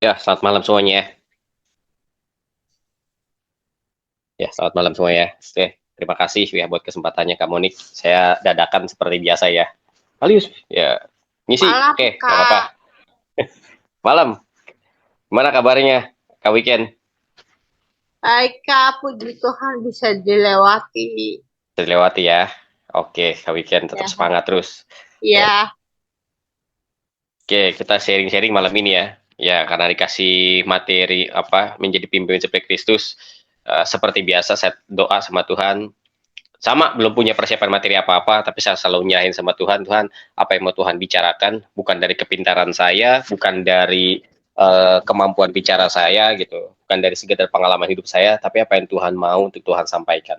Ya, selamat malam semuanya ya. Ya, selamat malam semua ya. Oke, terima kasih ya buat kesempatannya Kak Monik. Saya dadakan seperti biasa ya. Alius, ya ngisi. Malam, Oke, nggak apa-apa. Kak. Malam, gimana kabarnya Kak Weekend? Baik, Kak. Puji Tuhan bisa dilewati. Terlewati ya. Oke, Kak Weekend tetap Ya, semangat terus. Oke, ya, Oke, kita sharing-sharing malam ini ya. Ya, karena dikasih materi apa menjadi pimpin seperti Kristus. Seperti biasa saya doa sama Tuhan. Sama belum punya persiapan materi apa-apa, tapi saya selalu nyerahin sama Tuhan. Tuhan, apa yang mau Tuhan bicarakan bukan dari kepintaran saya, bukan dari kemampuan bicara saya gitu, bukan dari sekedar pengalaman hidup saya, tapi apa yang Tuhan mau untuk Tuhan sampaikan.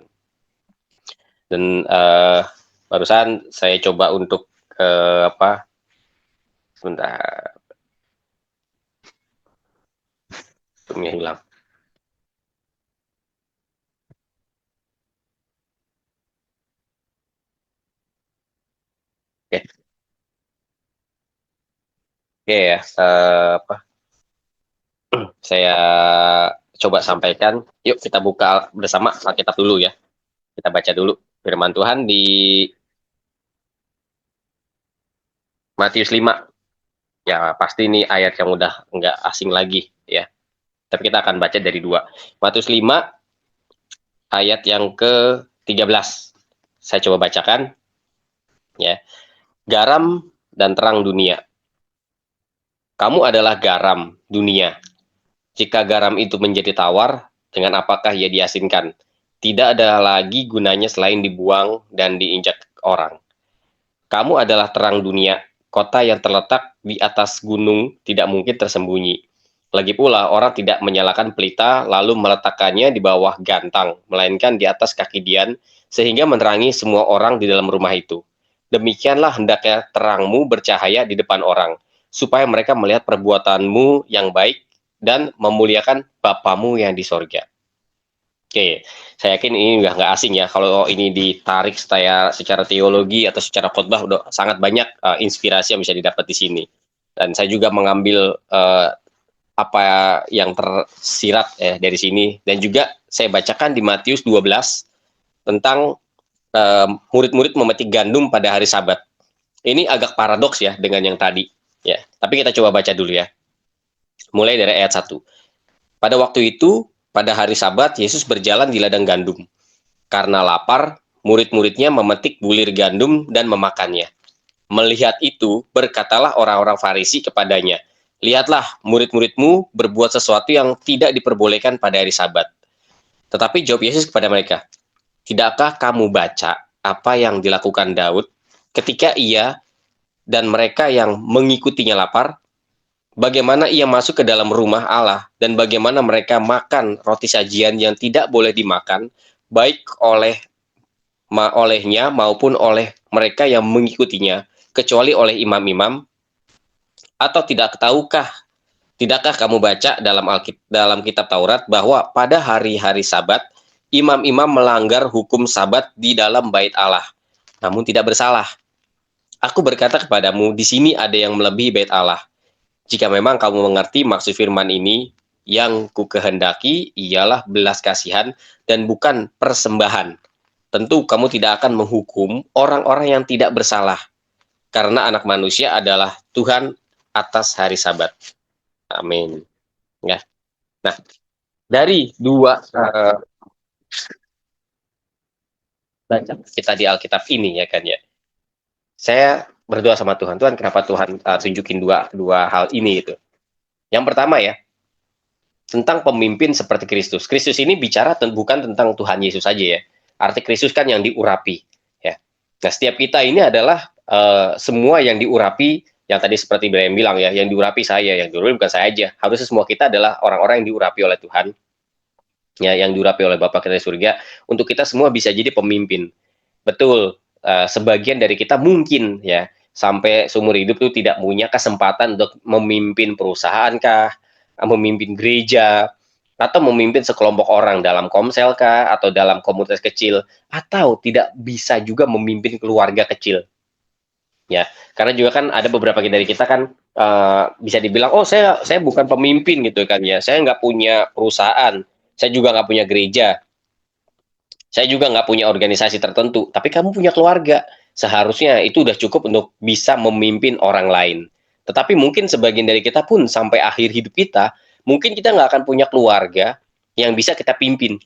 Dan barusan saya coba untuk apa, sebentar, zoomnya hilang. Oke, oke ya, apa, saya coba sampaikan. Yuk kita buka bersama Alkitab dulu ya. Kita baca dulu firman Tuhan di Matius 5. Ya, pasti ini ayat yang udah nggak asing lagi ya. Tapi kita akan baca dari dua. Matius 5 ayat yang ke-13. Saya coba bacakan ya. Garam dan terang dunia. Kamu adalah garam dunia. Jika garam itu menjadi tawar, dengan apakah ia diasinkan? Tidak ada lagi gunanya selain dibuang dan diinjak orang. Kamu adalah terang dunia. Kota yang terletak di atas gunung tidak mungkin tersembunyi. Lagi pula, orang tidak menyalakan pelita lalu meletakkannya di bawah gantang, melainkan di atas kaki dian, sehingga menerangi semua orang di dalam rumah itu. Demikianlah hendaknya terangmu bercahaya di depan orang, supaya mereka melihat perbuatanmu yang baik dan memuliakan Bapamu yang di sorga. Oke, saya yakin ini nggak asing ya. Kalau ini ditarik secara teologi atau secara khotbah, udah sangat banyak inspirasi yang bisa didapat di sini. Dan saya juga mengambil apa yang tersirat dari sini. Dan juga saya bacakan di Matius 12 tentang murid-murid memetik gandum pada hari Sabat. Ini agak paradoks ya dengan yang tadi. Ya, tapi kita coba baca dulu ya. Mulai dari ayat 1. Pada waktu itu, pada hari Sabat, Yesus berjalan di ladang gandum. Karena lapar, murid-muridnya memetik bulir gandum dan memakannya. Melihat itu, berkatalah orang-orang Farisi kepadanya, "Lihatlah, murid-muridmu berbuat sesuatu yang tidak diperbolehkan pada hari Sabat." Tetapi jawab Yesus kepada mereka, "Tidakkah kamu baca apa yang dilakukan Daud ketika ia dan mereka yang mengikutinya lapar? Bagaimana ia masuk ke dalam rumah Allah dan bagaimana mereka makan roti sajian yang tidak boleh dimakan, baik olehnya maupun oleh mereka yang mengikutinya, kecuali oleh imam-imam? Atau tidakkah kamu baca dalam kitab Taurat bahwa pada hari-hari Sabat imam-imam melanggar hukum Sabat di dalam bait Allah, namun tidak bersalah? Aku berkata kepadamu, di sini ada yang melebihi bait Allah. Jika memang kamu mengerti maksud firman ini, yang ku kehendaki ialah belas kasihan dan bukan persembahan. Tentu kamu tidak akan menghukum orang-orang yang tidak bersalah, karena anak manusia adalah Tuhan atas hari Sabat. Amin. Ya. Nah, dari dua baca kita di Alkitab ini ya kan ya. Saya berdoa sama Tuhan, Tuhan kenapa Tuhan tunjukin dua hal ini itu. Yang pertama ya, tentang pemimpin seperti Kristus. Kristus ini bicara bukan tentang Tuhan Yesus saja ya. Arti Kristus kan yang diurapi ya. Nah, setiap kita ini adalah semua yang diurapi, yang tadi seperti Brian bilang ya, yang diurapi saya, yang diurapi bukan saya aja. Harusnya semua kita adalah orang-orang yang diurapi oleh Tuhan. Ya, yang diurapi oleh Bapa kita di surga, untuk kita semua bisa jadi pemimpin. Betul, sebagian dari kita mungkin ya sampai seumur hidup itu tidak punya kesempatan untuk memimpin perusahaan kah, memimpin gereja, atau memimpin sekelompok orang dalam komsel kah, atau dalam komunitas kecil, atau tidak bisa juga memimpin keluarga kecil. ya. Karena juga kan ada beberapa dari kita kan bisa dibilang, oh saya bukan pemimpin gitu kan ya, saya nggak punya perusahaan, saya juga nggak punya gereja, saya juga nggak punya organisasi tertentu, tapi kamu punya keluarga. Seharusnya itu udah cukup untuk bisa memimpin orang lain. Tetapi mungkin sebagian dari kita pun sampai akhir hidup kita, mungkin kita nggak akan punya keluarga yang bisa kita pimpin.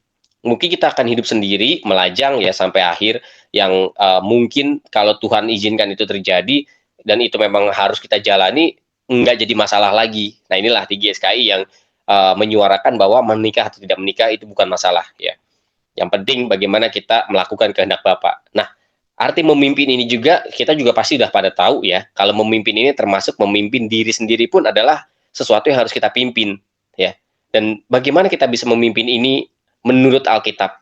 Mungkin kita akan hidup sendiri, melajang ya sampai akhir, yang mungkin kalau Tuhan izinkan itu terjadi, dan itu memang harus kita jalani, nggak jadi masalah lagi. Nah inilah di GSKI yang menyuarakan bahwa menikah atau tidak menikah itu bukan masalah ya. Yang penting bagaimana kita melakukan kehendak Bapa. Nah, arti memimpin ini juga kita juga pasti sudah pada tahu ya. Kalau memimpin ini termasuk memimpin diri sendiri pun adalah sesuatu yang harus kita pimpin ya. Dan bagaimana kita bisa memimpin ini menurut Alkitab?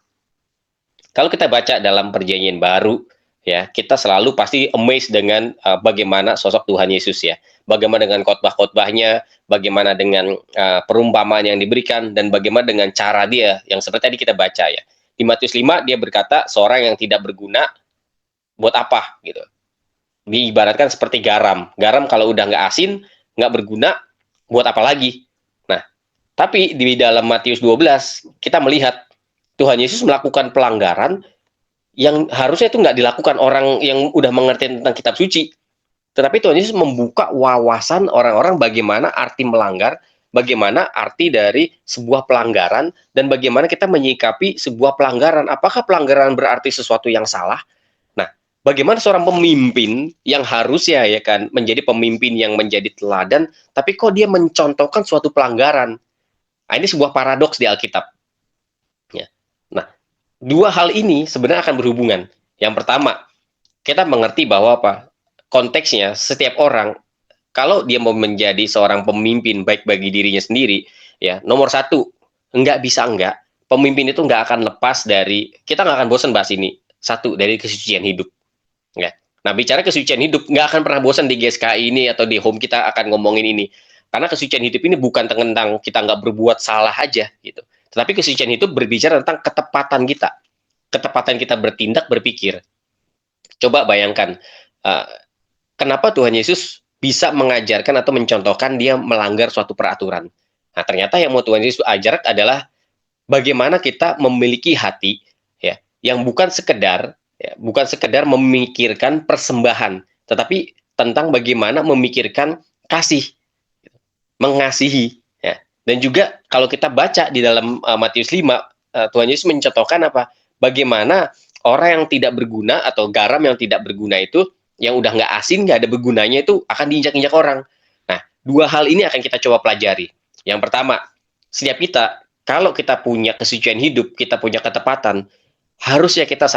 Kalau kita baca dalam Perjanjian Baru ya, kita selalu pasti amazed dengan bagaimana sosok Tuhan Yesus ya. Bagaimana dengan khotbah-khotbahnya, bagaimana dengan perumpamaan yang diberikan, dan bagaimana dengan cara dia yang seperti tadi kita baca ya. Di Matius 5 dia berkata seorang yang tidak berguna buat apa gitu. Diibaratkan seperti garam. Garam kalau udah nggak asin, nggak berguna, buat apa lagi? Nah, tapi di dalam Matius 12 kita melihat Tuhan Yesus melakukan pelanggaran yang harusnya itu nggak dilakukan orang yang udah mengerti tentang kitab suci. Tetapi Tuhan Yesus membuka wawasan orang-orang bagaimana arti melanggar, bagaimana arti dari sebuah pelanggaran, dan bagaimana kita menyikapi sebuah pelanggaran. Apakah pelanggaran berarti sesuatu yang salah? Nah, bagaimana seorang pemimpin yang harusnya ya kan menjadi pemimpin yang menjadi teladan, tapi kok dia mencontohkan suatu pelanggaran? Nah, ini sebuah paradoks di Alkitab. Ya. Nah, dua hal ini sebenarnya akan berhubungan. Yang pertama, kita mengerti bahwa apa? Konteksnya setiap orang kalau dia mau menjadi seorang pemimpin baik bagi dirinya sendiri, ya nomor satu, pemimpin itu nggak akan lepas dari, kita nggak akan bosan bahas ini, satu, dari kesucian hidup. Ya. Nah bicara kesucian hidup, nggak akan pernah bosan di GSKI ini atau di home kita akan ngomongin ini, karena kesucian hidup ini bukan tentang kita nggak berbuat salah aja gitu, tetapi kesucian hidup berbicara tentang ketepatan kita bertindak, berpikir. Coba bayangkan, kenapa Tuhan Yesus bisa mengajarkan atau mencontohkan dia melanggar suatu peraturan. Nah, ternyata yang mau Tuhan Yesus ajar adalah bagaimana kita memiliki hati ya, yang bukan sekedar memikirkan persembahan, tetapi tentang bagaimana memikirkan kasih, mengasihi ya. Dan juga kalau kita baca di dalam Matius 5, Tuhan Yesus mencontohkan apa? Bagaimana orang yang tidak berguna atau garam yang tidak berguna itu, yang udah nggak asin, nggak ada bergunanya itu akan diinjak-injak orang. Nah, dua hal ini akan kita coba pelajari. Yang pertama, setiap kita, kalau kita punya kesucian hidup, kita punya ketepatan, harusnya kita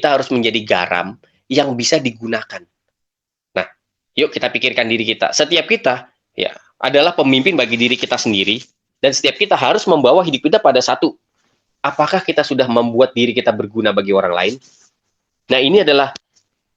harus menjadi garam yang bisa digunakan. Nah, yuk kita pikirkan diri kita. Setiap kita ya adalah pemimpin bagi diri kita sendiri, dan setiap kita harus membawa hidup kita pada satu. Apakah kita sudah membuat diri kita berguna bagi orang lain? Nah, ini adalah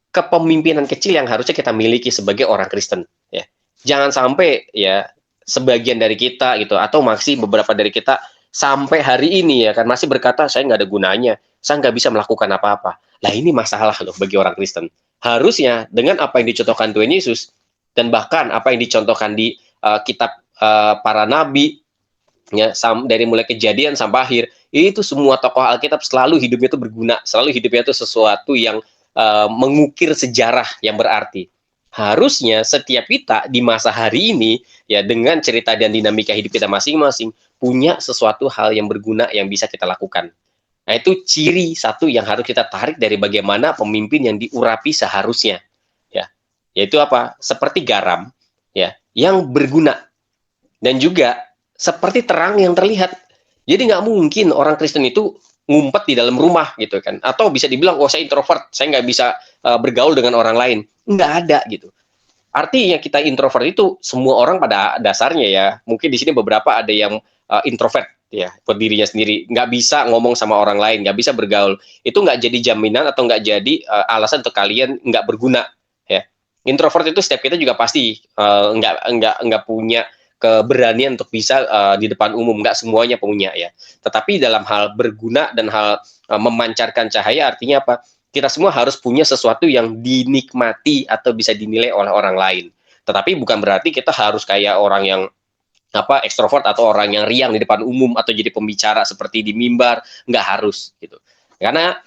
kepemimpinan kecil yang harusnya kita miliki sebagai orang Kristen ya. Jangan sampai ya sebagian dari kita gitu, atau masih beberapa dari kita sampai hari ini ya kan masih berkata saya nggak ada gunanya, saya nggak bisa melakukan apa-apa. Lah ini masalah loh bagi orang Kristen. Harusnya dengan apa yang dicontohkan Tuhan Yesus, dan bahkan apa yang dicontohkan di kitab para nabi ya, dari mulai Kejadian sampai akhir, itu semua tokoh Alkitab selalu hidupnya itu berguna, selalu hidupnya itu sesuatu yang mengukir sejarah yang berarti. Harusnya setiap kita di masa hari ini ya, dengan cerita dan dinamika hidup kita masing-masing, punya sesuatu hal yang berguna yang bisa kita lakukan. Nah, itu ciri satu yang harus kita tarik dari bagaimana pemimpin yang diurapi seharusnya ya, yaitu apa? Seperti garam ya, yang berguna, dan juga seperti terang yang terlihat. Jadi nggak mungkin orang Kristen itu ngumpet di dalam rumah gitu kan, atau bisa dibilang oh saya introvert, saya nggak bisa bergaul dengan orang lain. Nggak ada gitu. Artinya kita introvert itu semua orang pada dasarnya ya, mungkin di sini beberapa ada yang introvert ya, buat dirinya sendiri, nggak bisa ngomong sama orang lain, nggak bisa bergaul. Itu nggak jadi jaminan atau nggak jadi alasan untuk kalian nggak berguna ya. Introvert itu setiap kita juga pasti nggak punya keberanian untuk bisa di depan umum, nggak semuanya punya ya. Tetapi dalam hal berguna dan hal memancarkan cahaya, artinya apa? kita semua harus punya sesuatu yang dinikmati atau bisa dinilai oleh orang lain. Tetapi bukan berarti kita harus kayak orang yang ekstrovert atau orang yang riang di depan umum atau jadi pembicara seperti di mimbar, nggak harus gitu. Karena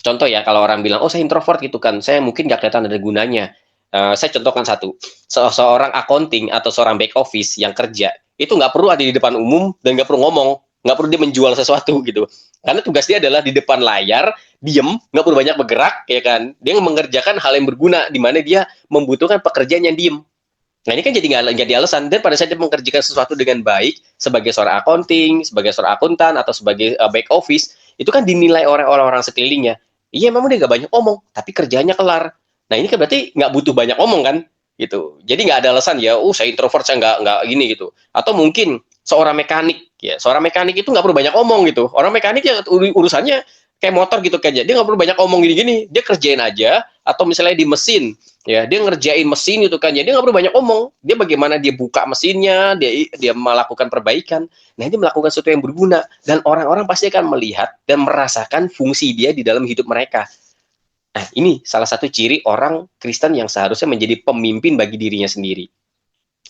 contoh ya, kalau orang bilang, oh saya introvert gitu kan, saya mungkin nggak kelihatan ada gunanya. Saya contohkan satu, seorang accounting atau seorang back office yang kerja, itu nggak perlu ada di depan umum dan nggak perlu ngomong, nggak perlu dia menjual sesuatu gitu. Karena tugas dia adalah di depan layar, diem, nggak perlu banyak bergerak, ya kan. Dia mengerjakan hal yang berguna, di mana dia membutuhkan pekerjaan yang diem. Nah ini kan nggak jadi alasan, dan pada saat dia mengerjakan sesuatu dengan baik, sebagai seorang accounting, sebagai seorang akuntan, atau sebagai back office, itu kan dinilai oleh orang-orang sekelilingnya. Iya memang dia nggak banyak omong, tapi kerjanya kelar. Nah ini kan berarti nggak butuh banyak omong kan, gitu. Jadi nggak ada alasan ya, saya introvert, saya nggak gini gitu. Atau mungkin seorang mekanik, ya seorang mekanik itu nggak perlu banyak omong gitu. Orang mekanik ya urusannya kayak motor gitu kayak, dia nggak perlu banyak omong gini-gini, dia kerjain aja. Atau misalnya di mesin, ya dia ngerjain mesin gitu kan, ya dia nggak perlu banyak omong. Dia bagaimana dia buka mesinnya, dia melakukan perbaikan. Nah ini melakukan sesuatu yang berguna, dan orang-orang pasti akan melihat dan merasakan fungsi dia di dalam hidup mereka. Nah, ini salah satu ciri orang Kristen yang seharusnya menjadi pemimpin bagi dirinya sendiri.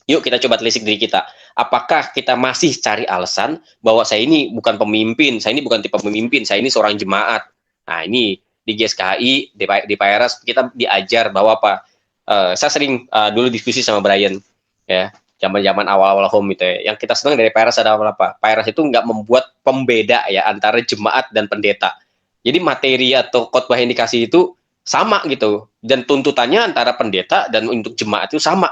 Yuk kita coba telisik diri kita. Apakah kita masih cari alasan bahwa saya ini bukan pemimpin, saya ini bukan tipe pemimpin, saya ini seorang jemaat. Nah, ini di GSKI, di PRS, kita diajar bahwa apa? Saya sering dulu diskusi sama Brian, ya, zaman-zaman awal-awal home itu ya. Yang kita senang dari PRS adalah apa? PRS itu nggak membuat pembeda ya antara jemaat dan pendeta. Jadi materi atau khotbah yang dikasih itu sama gitu, dan tuntutannya antara pendeta dan untuk jemaat itu sama.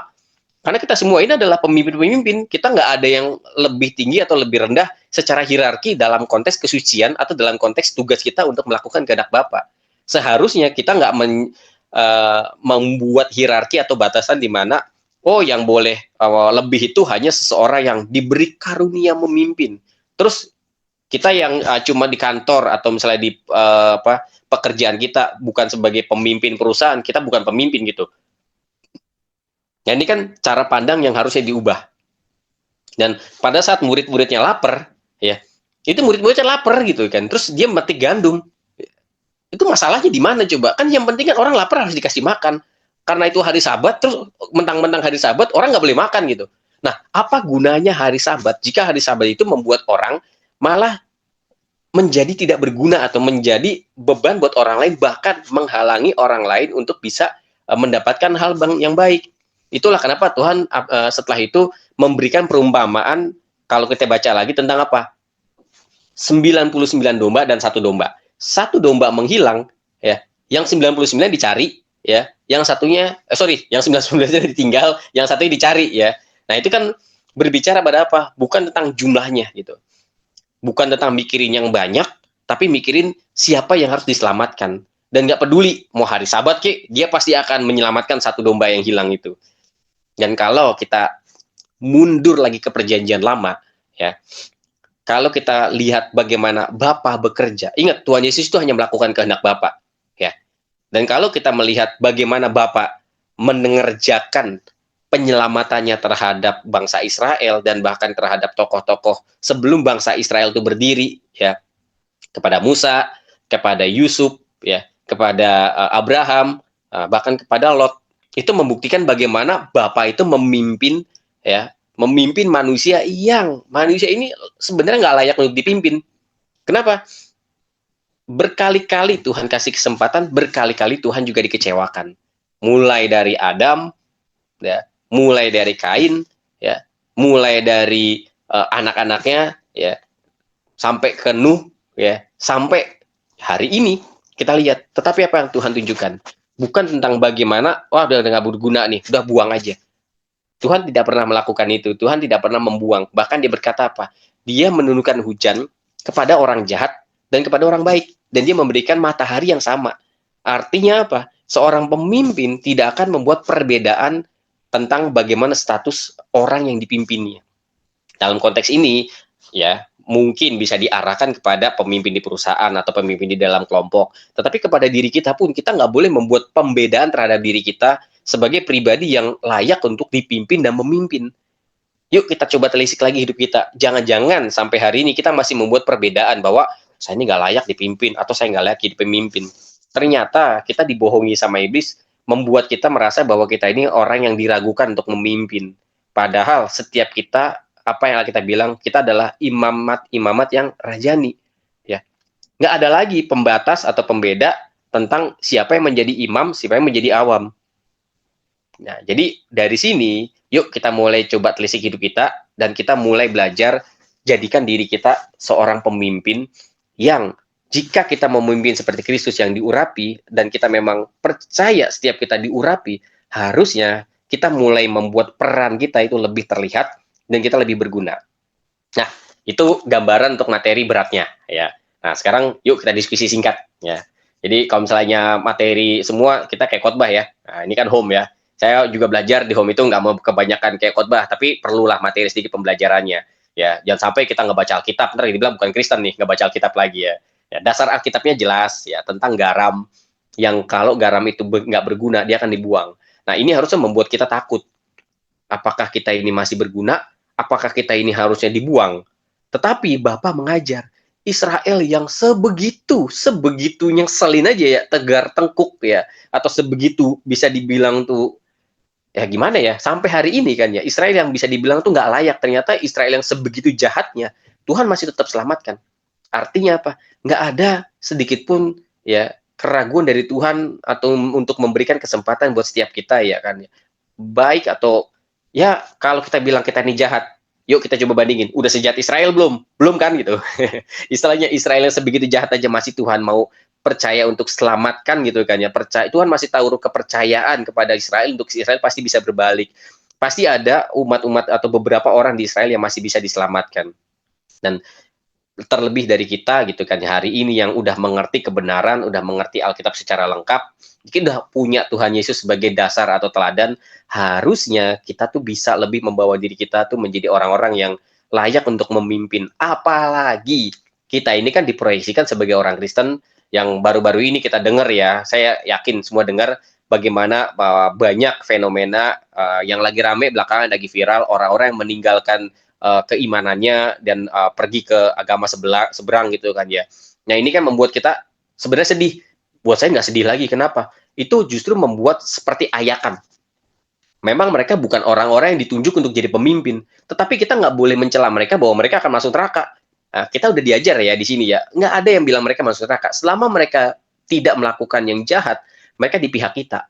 Karena kita semua ini adalah pemimpin-pemimpin, kita nggak ada yang lebih tinggi atau lebih rendah secara hierarki dalam konteks kesucian atau dalam konteks tugas kita untuk melakukan kehendak Bapa. Seharusnya kita nggak membuat hierarki atau batasan di mana yang boleh lebih itu hanya seseorang yang diberi karunia memimpin. Terus kita yang cuma di kantor atau misalnya di pekerjaan kita bukan sebagai pemimpin perusahaan, kita bukan pemimpin gitu. Nah ini kan cara pandang yang harusnya diubah. Dan pada saat murid-muridnya lapar, ya itu murid-muridnya lapar gitu kan, terus dia metik gandum. Itu masalahnya di mana coba? Kan yang penting kan orang lapar harus dikasih makan. Karena itu hari Sabat, terus mentang-mentang hari Sabat orang nggak boleh makan gitu. Nah, apa gunanya hari Sabat jika hari Sabat itu membuat orang malah menjadi tidak berguna atau menjadi beban buat orang lain, bahkan menghalangi orang lain untuk bisa mendapatkan hal yang baik. Itulah kenapa Tuhan setelah itu memberikan perumpamaan, kalau kita baca lagi tentang apa? 99 domba dan 1 domba. 1 domba menghilang, ya, yang 99 dicari, ya, yang satunya, yang 99-nya ditinggal, yang satunya dicari, ya. Nah itu kan berbicara pada apa? Bukan tentang jumlahnya gitu. Bukan tentang mikirin yang banyak, tapi mikirin siapa yang harus diselamatkan. Dan nggak peduli, mau hari Sabat dia pasti akan menyelamatkan 1 domba yang hilang itu. Dan kalau kita mundur lagi ke perjanjian lama, ya, kalau kita lihat bagaimana Bapa bekerja, ingat Tuhan Yesus itu hanya melakukan kehendak Bapa, ya. Dan kalau kita melihat bagaimana Bapa mengerjakan penyelamatannya terhadap bangsa Israel dan bahkan terhadap tokoh-tokoh sebelum bangsa Israel itu berdiri, ya, kepada Musa, kepada Yusuf, ya, kepada Abraham, bahkan kepada Lot, itu membuktikan bagaimana Bapa itu memimpin, ya, memimpin manusia ini sebenarnya nggak layak untuk dipimpin. Kenapa? Berkali-kali Tuhan kasih kesempatan, berkali-kali Tuhan juga dikecewakan. Mulai dari Adam, ya, mulai dari Kain, ya, mulai dari anak-anaknya, ya, sampai ke Nuh, ya, sampai hari ini kita lihat. Tetapi apa yang Tuhan tunjukkan? Bukan tentang bagaimana, udah nggak berguna nih, udah buang aja. Tuhan tidak pernah melakukan itu. Tuhan tidak pernah membuang. Bahkan dia berkata apa? Dia menurunkan hujan kepada orang jahat dan kepada orang baik. Dan dia memberikan matahari yang sama. Artinya apa? Seorang pemimpin tidak akan membuat perbedaan tentang bagaimana status orang yang dipimpinnya. Dalam konteks ini, ya, mungkin bisa diarahkan kepada pemimpin di perusahaan atau pemimpin di dalam kelompok. Tetapi kepada diri kita pun, kita nggak boleh membuat pembedaan terhadap diri kita sebagai pribadi yang layak untuk dipimpin dan memimpin. Yuk kita coba telisik lagi hidup kita. Jangan-jangan sampai hari ini kita masih membuat perbedaan bahwa saya ini nggak layak dipimpin atau saya nggak layak jadi pemimpin. ternyata kita dibohongi sama iblis, membuat kita merasa bahwa kita ini orang yang diragukan untuk memimpin. Padahal setiap kita, apa yang kita bilang, kita adalah imamat yang rajani. Ya, nggak ada lagi pembatas atau pembeda tentang siapa yang menjadi imam, siapa yang menjadi awam. Nah, jadi dari sini, yuk kita mulai coba telisik hidup kita, dan kita mulai belajar jadikan diri kita seorang pemimpin yang jika kita memimpin seperti Kristus yang diurapi, dan kita memang percaya setiap kita diurapi, harusnya kita mulai membuat peran kita itu lebih terlihat, dan kita lebih berguna. Nah, itu gambaran untuk materi beratnya. Ya. Nah, sekarang yuk kita diskusi singkat. Ya. Jadi kalau misalnya materi semua, kita kayak khotbah ya. Nah, ini kan home ya. Saya juga belajar di home itu nggak mau kebanyakan kayak khotbah, tapi perlulah materi sedikit pembelajarannya. Ya, jangan sampai kita nggak baca Alkitab, ntar dibilang bukan Kristen nih, nggak baca Alkitab lagi ya. Ya, dasar Alkitabnya jelas ya tentang garam, yang kalau garam itu nggak berguna, dia akan dibuang. Nah, ini harusnya membuat kita takut. Apakah kita ini masih berguna? Apakah kita ini harusnya dibuang? Tetapi Bapak mengajar Israel yang sebegitunya selin aja ya, tegar tengkuk ya, atau sebegitu bisa dibilang tuh, ya gimana ya, sampai hari ini kan ya, Israel yang bisa dibilang tuh nggak layak, ternyata Israel yang sebegitu jahatnya, Tuhan masih tetap selamatkan. Artinya apa? Nggak ada sedikit pun ya keraguan dari Tuhan atau untuk memberikan kesempatan buat setiap kita ya kan. Baik atau ya kalau kita bilang kita ini jahat, yuk kita coba bandingin. Udah sejahat Israel belum? Belum kan gitu. Istilahnya Israel yang sebegitu jahat aja masih Tuhan mau percaya untuk selamatkan gitu kan ya. Percaya Tuhan masih taruh kepercayaan kepada Israel untuk Israel pasti bisa berbalik. Pasti ada umat-umat atau beberapa orang di Israel yang masih bisa diselamatkan. Dan terlebih dari kita gitu kan hari ini yang udah mengerti kebenaran, udah mengerti Alkitab secara lengkap, kita udah punya Tuhan Yesus sebagai dasar atau teladan, harusnya kita tuh bisa lebih membawa diri kita tuh menjadi orang-orang yang layak untuk memimpin. Apalagi kita ini kan diproyeksikan sebagai orang Kristen yang baru-baru ini kita dengar ya, saya yakin semua dengar bagaimana banyak fenomena yang lagi rame belakangan, lagi viral, orang-orang yang meninggalkan keimanannya dan pergi ke agama seberang gitu kan ya. Nah ini kan membuat kita sebenarnya sedih. Buat saya nggak sedih lagi. Kenapa? Itu justru membuat seperti ayakan. Memang mereka bukan orang-orang yang ditunjuk untuk jadi pemimpin, tetapi kita nggak boleh mencela mereka bahwa mereka akan masuk neraka. Nah, kita udah diajar ya di sini ya, nggak ada yang bilang mereka masuk neraka. Selama mereka tidak melakukan yang jahat, mereka di pihak kita.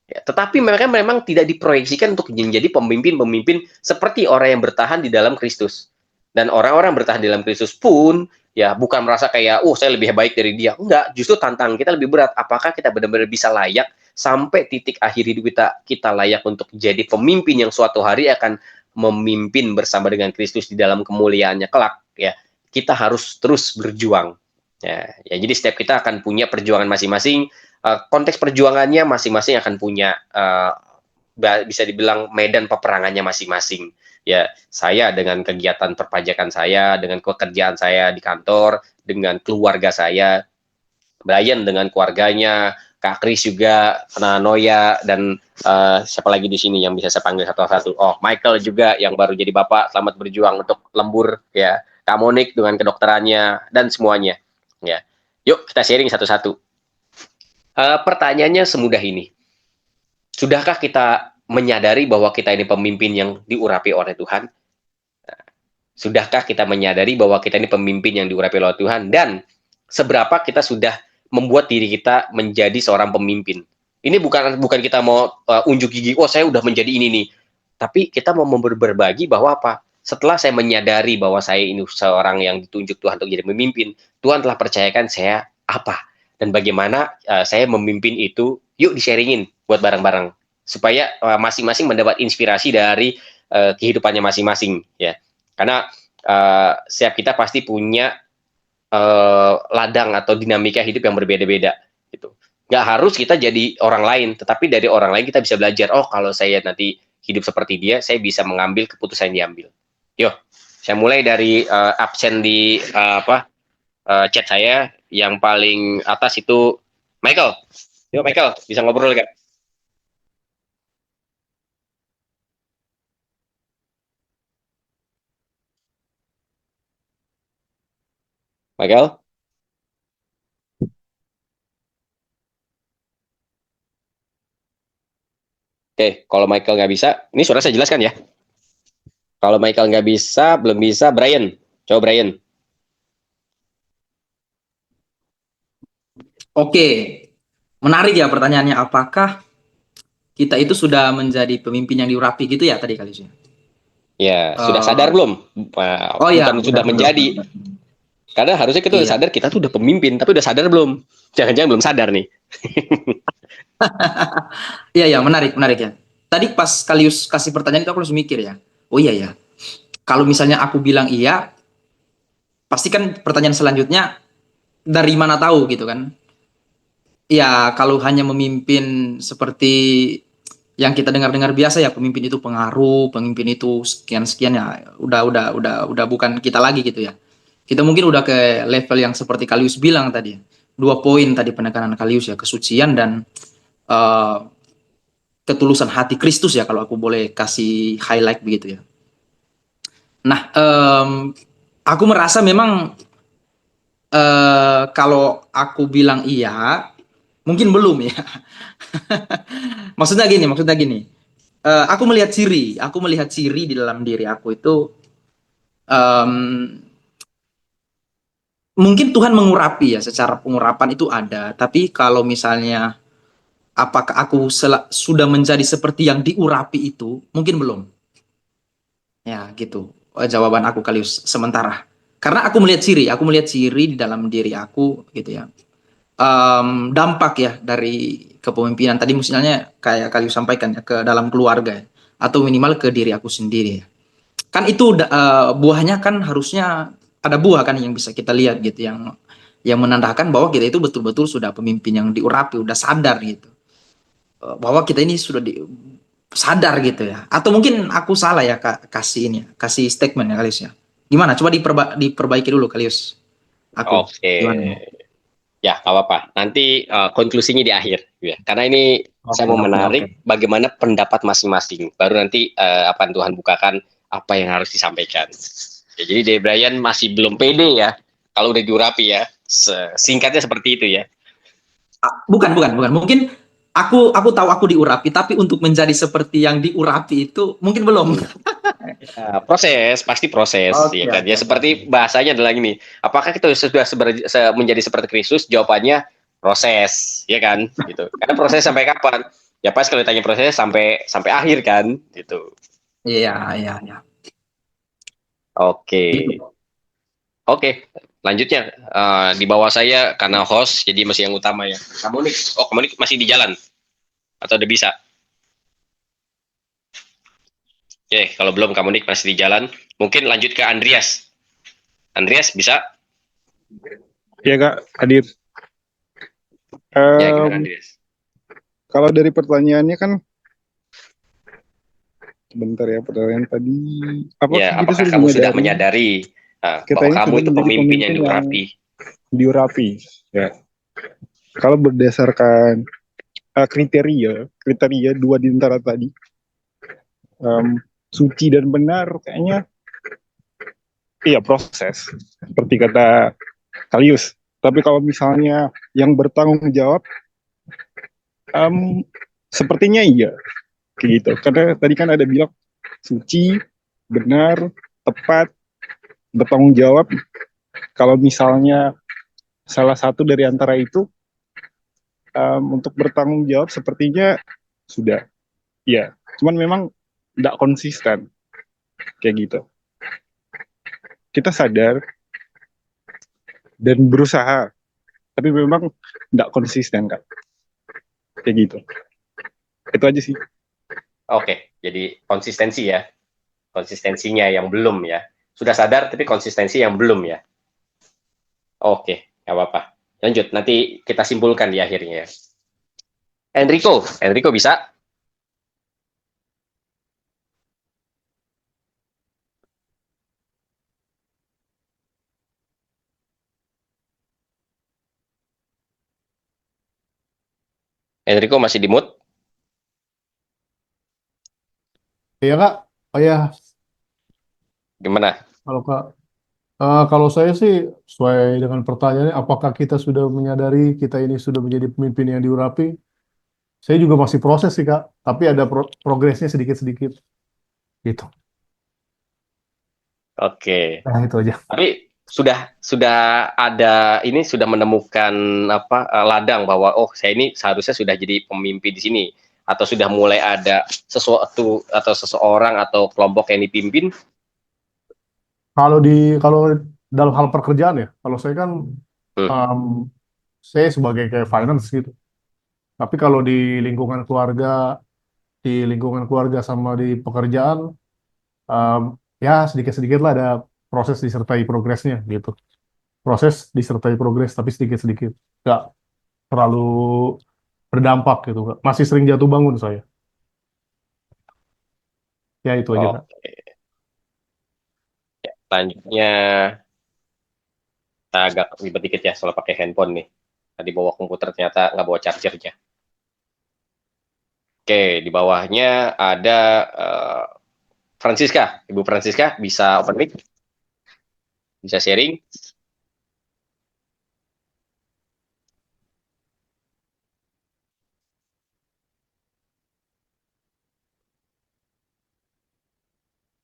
Ya, tetapi mereka memang tidak diproyeksikan untuk menjadi pemimpin-pemimpin seperti orang yang bertahan di dalam Kristus. Dan orang-orang bertahan di dalam Kristus pun ya bukan merasa kayak, oh saya lebih baik dari dia. Enggak, justru tantangan kita lebih berat. Apakah kita benar-benar bisa layak sampai titik akhir hidup kita layak untuk jadi pemimpin yang suatu hari akan memimpin bersama dengan Kristus di dalam kemuliaannya kelak. Ya, kita harus terus berjuang. Ya, jadi setiap kita akan punya perjuangan masing-masing. Konteks perjuangannya masing-masing akan punya bisa dibilang medan peperangannya masing-masing. Ya, saya dengan kegiatan perpajakan saya, dengan pekerjaan saya di kantor, dengan keluarga saya, Brian dengan keluarganya, Kak Kris juga, Noya, dan siapa lagi di sini yang bisa saya panggil satu-satu. Oh, Michael juga yang baru jadi bapak, selamat berjuang untuk lembur ya. Kak Monik dengan kedokterannya dan semuanya. Ya, yuk kita sharing satu-satu. Pertanyaannya semudah ini. Sudahkah kita menyadari bahwa kita ini pemimpin yang diurapi oleh Tuhan? Sudahkah kita menyadari bahwa kita ini pemimpin yang diurapi oleh Tuhan? Dan seberapa kita sudah membuat diri kita menjadi seorang pemimpin? Ini bukan kita mau unjuk gigi, oh saya udah menjadi ini nih. Tapi kita mau berbagi bahwa apa? Setelah saya menyadari bahwa saya ini seorang yang ditunjuk Tuhan untuk jadi pemimpin, Tuhan telah percayakan saya apa? Dan bagaimana saya memimpin itu, yuk di-sharingin buat bareng-bareng. Supaya masing-masing mendapat inspirasi dari kehidupannya masing-masing. Ya. Karena setiap kita pasti punya ladang atau dinamika hidup yang berbeda-beda. Gitu. Nggak harus kita jadi orang lain, tetapi dari orang lain kita bisa belajar, oh kalau saya nanti hidup seperti dia, saya bisa mengambil keputusan yang diambil. Yuk, saya mulai dari absen di chat saya, yang paling atas itu Michael. Yuk Michael, bisa ngobrol kan? Michael? Oke, kalau Michael nggak bisa, ini sudah saya jelaskan ya. Kalau Michael nggak bisa, belum bisa, Brian. Coba Brian. Oke, menarik ya pertanyaannya. Apakah kita itu sudah menjadi pemimpin yang diurapi gitu ya tadi kali sih? Ya, sudah sadar belum? Oh ya, Bukan sudah benar, menjadi. benar. Karena harusnya kita udah Iya. sadar kita tuh udah pemimpin, tapi udah sadar belum? Jangan-jangan belum sadar nih. Iya ya, menarik, menarik ya. Tadi pas Kalius kasih pertanyaan itu aku langsung mikir ya. Oh iya ya. Kalau misalnya aku bilang iya, pasti kan pertanyaan selanjutnya dari mana tahu gitu kan? Ya, kalau hanya memimpin seperti yang kita dengar-dengar biasa ya, pemimpin itu pengaruh, pemimpin itu sekian-sekian ya, udah bukan kita lagi gitu ya. Kita mungkin udah ke level yang seperti Kalius bilang tadi. 2 poin tadi penekanan Kalius ya, kesucian dan eh, ketulusan hati Kristus ya, kalau aku boleh kasih highlight begitu ya. Nah, aku merasa memang kalau aku bilang iya, mungkin belum ya. Maksudnya gini. Aku melihat ciri di dalam diri aku itu, em, mungkin Tuhan mengurapi ya, secara pengurapan itu ada. Tapi kalau misalnya apakah aku sudah menjadi seperti yang diurapi itu, mungkin belum. Ya gitu. Jawaban aku Kalius sementara. Karena aku melihat ciri di dalam diri aku gitu ya. Dampak ya dari kepemimpinan tadi misalnya kayak Kalius sampaikan ya, ke dalam keluarga ya, atau minimal ke diri aku sendiri ya. Kan itu buahnya kan harusnya ada buah kan yang bisa kita lihat gitu, yang menandakan bahwa kita itu betul-betul sudah pemimpin yang diurapi, udah sadar gitu. Bahwa kita ini sudah sadar gitu ya. Atau mungkin aku salah ya kasih ini ya, kasih statement ya Kalius ya. Gimana? Coba diperbaiki dulu Kalius. Aku. Oke. Gimana? Ya, nggak apa-apa. Nanti konklusinya di akhir. Ya. Karena ini Oke, saya mau oke, oke. menarik bagaimana pendapat masing-masing. Baru nanti apa Tuhan bukakan apa yang harus disampaikan. Ya, jadi dari Brian masih belum pede ya. Kalau udah diurapi ya. Singkatnya seperti itu ya. Bukan. Mungkin aku tahu aku diurapi, tapi untuk menjadi seperti yang diurapi itu mungkin belum. Proses, pasti proses, ya Oke, kan. oke, Ya oke, oke. seperti bahasanya adalah ini. Apakah kita sudah menjadi seperti Kristus? Jawabannya proses, ya kan? Gitu. Karena proses sampai kapan? Ya pas kalau ditanya proses sampai sampai akhir kan, gitu. Iya, iya, iya. Oke, Gitu. oke. Lanjutnya di bawah saya karena host, jadi masih yang utama ya. Kamu nih, kamu nih masih di jalan atau udah bisa? Oke, kalau belum kamu nih masih di jalan, mungkin lanjut ke Andreas. Andreas bisa? Ya Kak, hadir. Ya gimana Andreas? Kalau dari pertanyaannya kan, sebentar ya pertanyaan tadi. Ya, Apakah kita apakah sudah kamu sudah menyadari menyadari kita bahwa ini kamu sudah itu menjadi pemimpin yang pemimpin yang diurapi? diurapi? Ya. Kalau berdasarkan kriteria dua di antara tadi, suci dan benar, kayaknya iya proses. Seperti kata Kalius. Tapi kalau misalnya yang bertanggung jawab, em, sepertinya iya. Kayak gitu. Karena tadi kan ada bilang suci, benar, tepat, bertanggung jawab. Kalau misalnya salah satu dari antara itu, untuk bertanggung jawab sepertinya sudah, ya. Cuman memang tidak konsisten kayak gitu. Kita sadar dan berusaha, tapi memang tidak konsisten kan, kayak gitu. Itu aja sih. Oke, jadi konsistensi ya. Konsistensinya yang belum ya. Sudah sadar tapi konsistensi yang belum ya. Oke, nggak apa-apa. Lanjut, nanti kita simpulkan di akhirnya ya. Enrico bisa? Enrico masih di mood? Iya Kak, oh ya, Gimana? kalau Kak, kalau saya sih sesuai dengan pertanyaannya, apakah kita sudah menyadari kita ini sudah menjadi pemimpin yang diurapi? Saya juga masih proses sih Kak, tapi ada progresnya sedikit-sedikit gitu. Oke. Nah itu aja. Tapi sudah ada ini sudah menemukan apa ladang bahwa oh saya ini seharusnya sudah jadi pemimpin di sini atau sudah mulai ada sesuatu atau seseorang atau kelompok yang dipimpin. Kalau dalam hal pekerjaan ya, kalau saya kan Hmm. em, saya sebagai kayak finance gitu. Tapi kalau di lingkungan keluarga sama di pekerjaan, em, ya sedikit-sedikit lah ada proses disertai progresnya gitu. Proses disertai progres, tapi sedikit-sedikit. Nggak terlalu berdampak gitu, Kak. Masih sering jatuh bangun saya. Ya itu aja, Kak. Oke. Selanjutnya kita agak ribet dikit ya soal pakai handphone nih. Tadi bawa komputer ternyata nggak bawa chargernya. Oke, di bawahnya ada Francisca. Ibu Francisca bisa open mic, bisa sharing.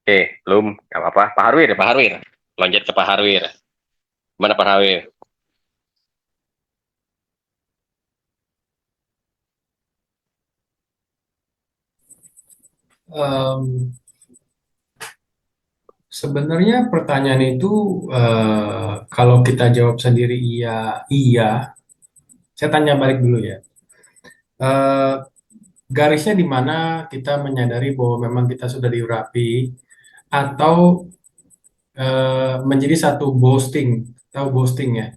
Oke, belum, nggak apa-apa. Pak Harwir, Pak Harwir. Loncat ke Pak Harwir. Gimana Pak Harwir? Em, Sebenarnya pertanyaan itu kalau kita jawab sendiri iya, iya. Saya tanya balik dulu ya. Eh, Garisnya di mana kita menyadari bahwa memang kita sudah diurapi atau menjadi satu boasting, tahu boasting ya?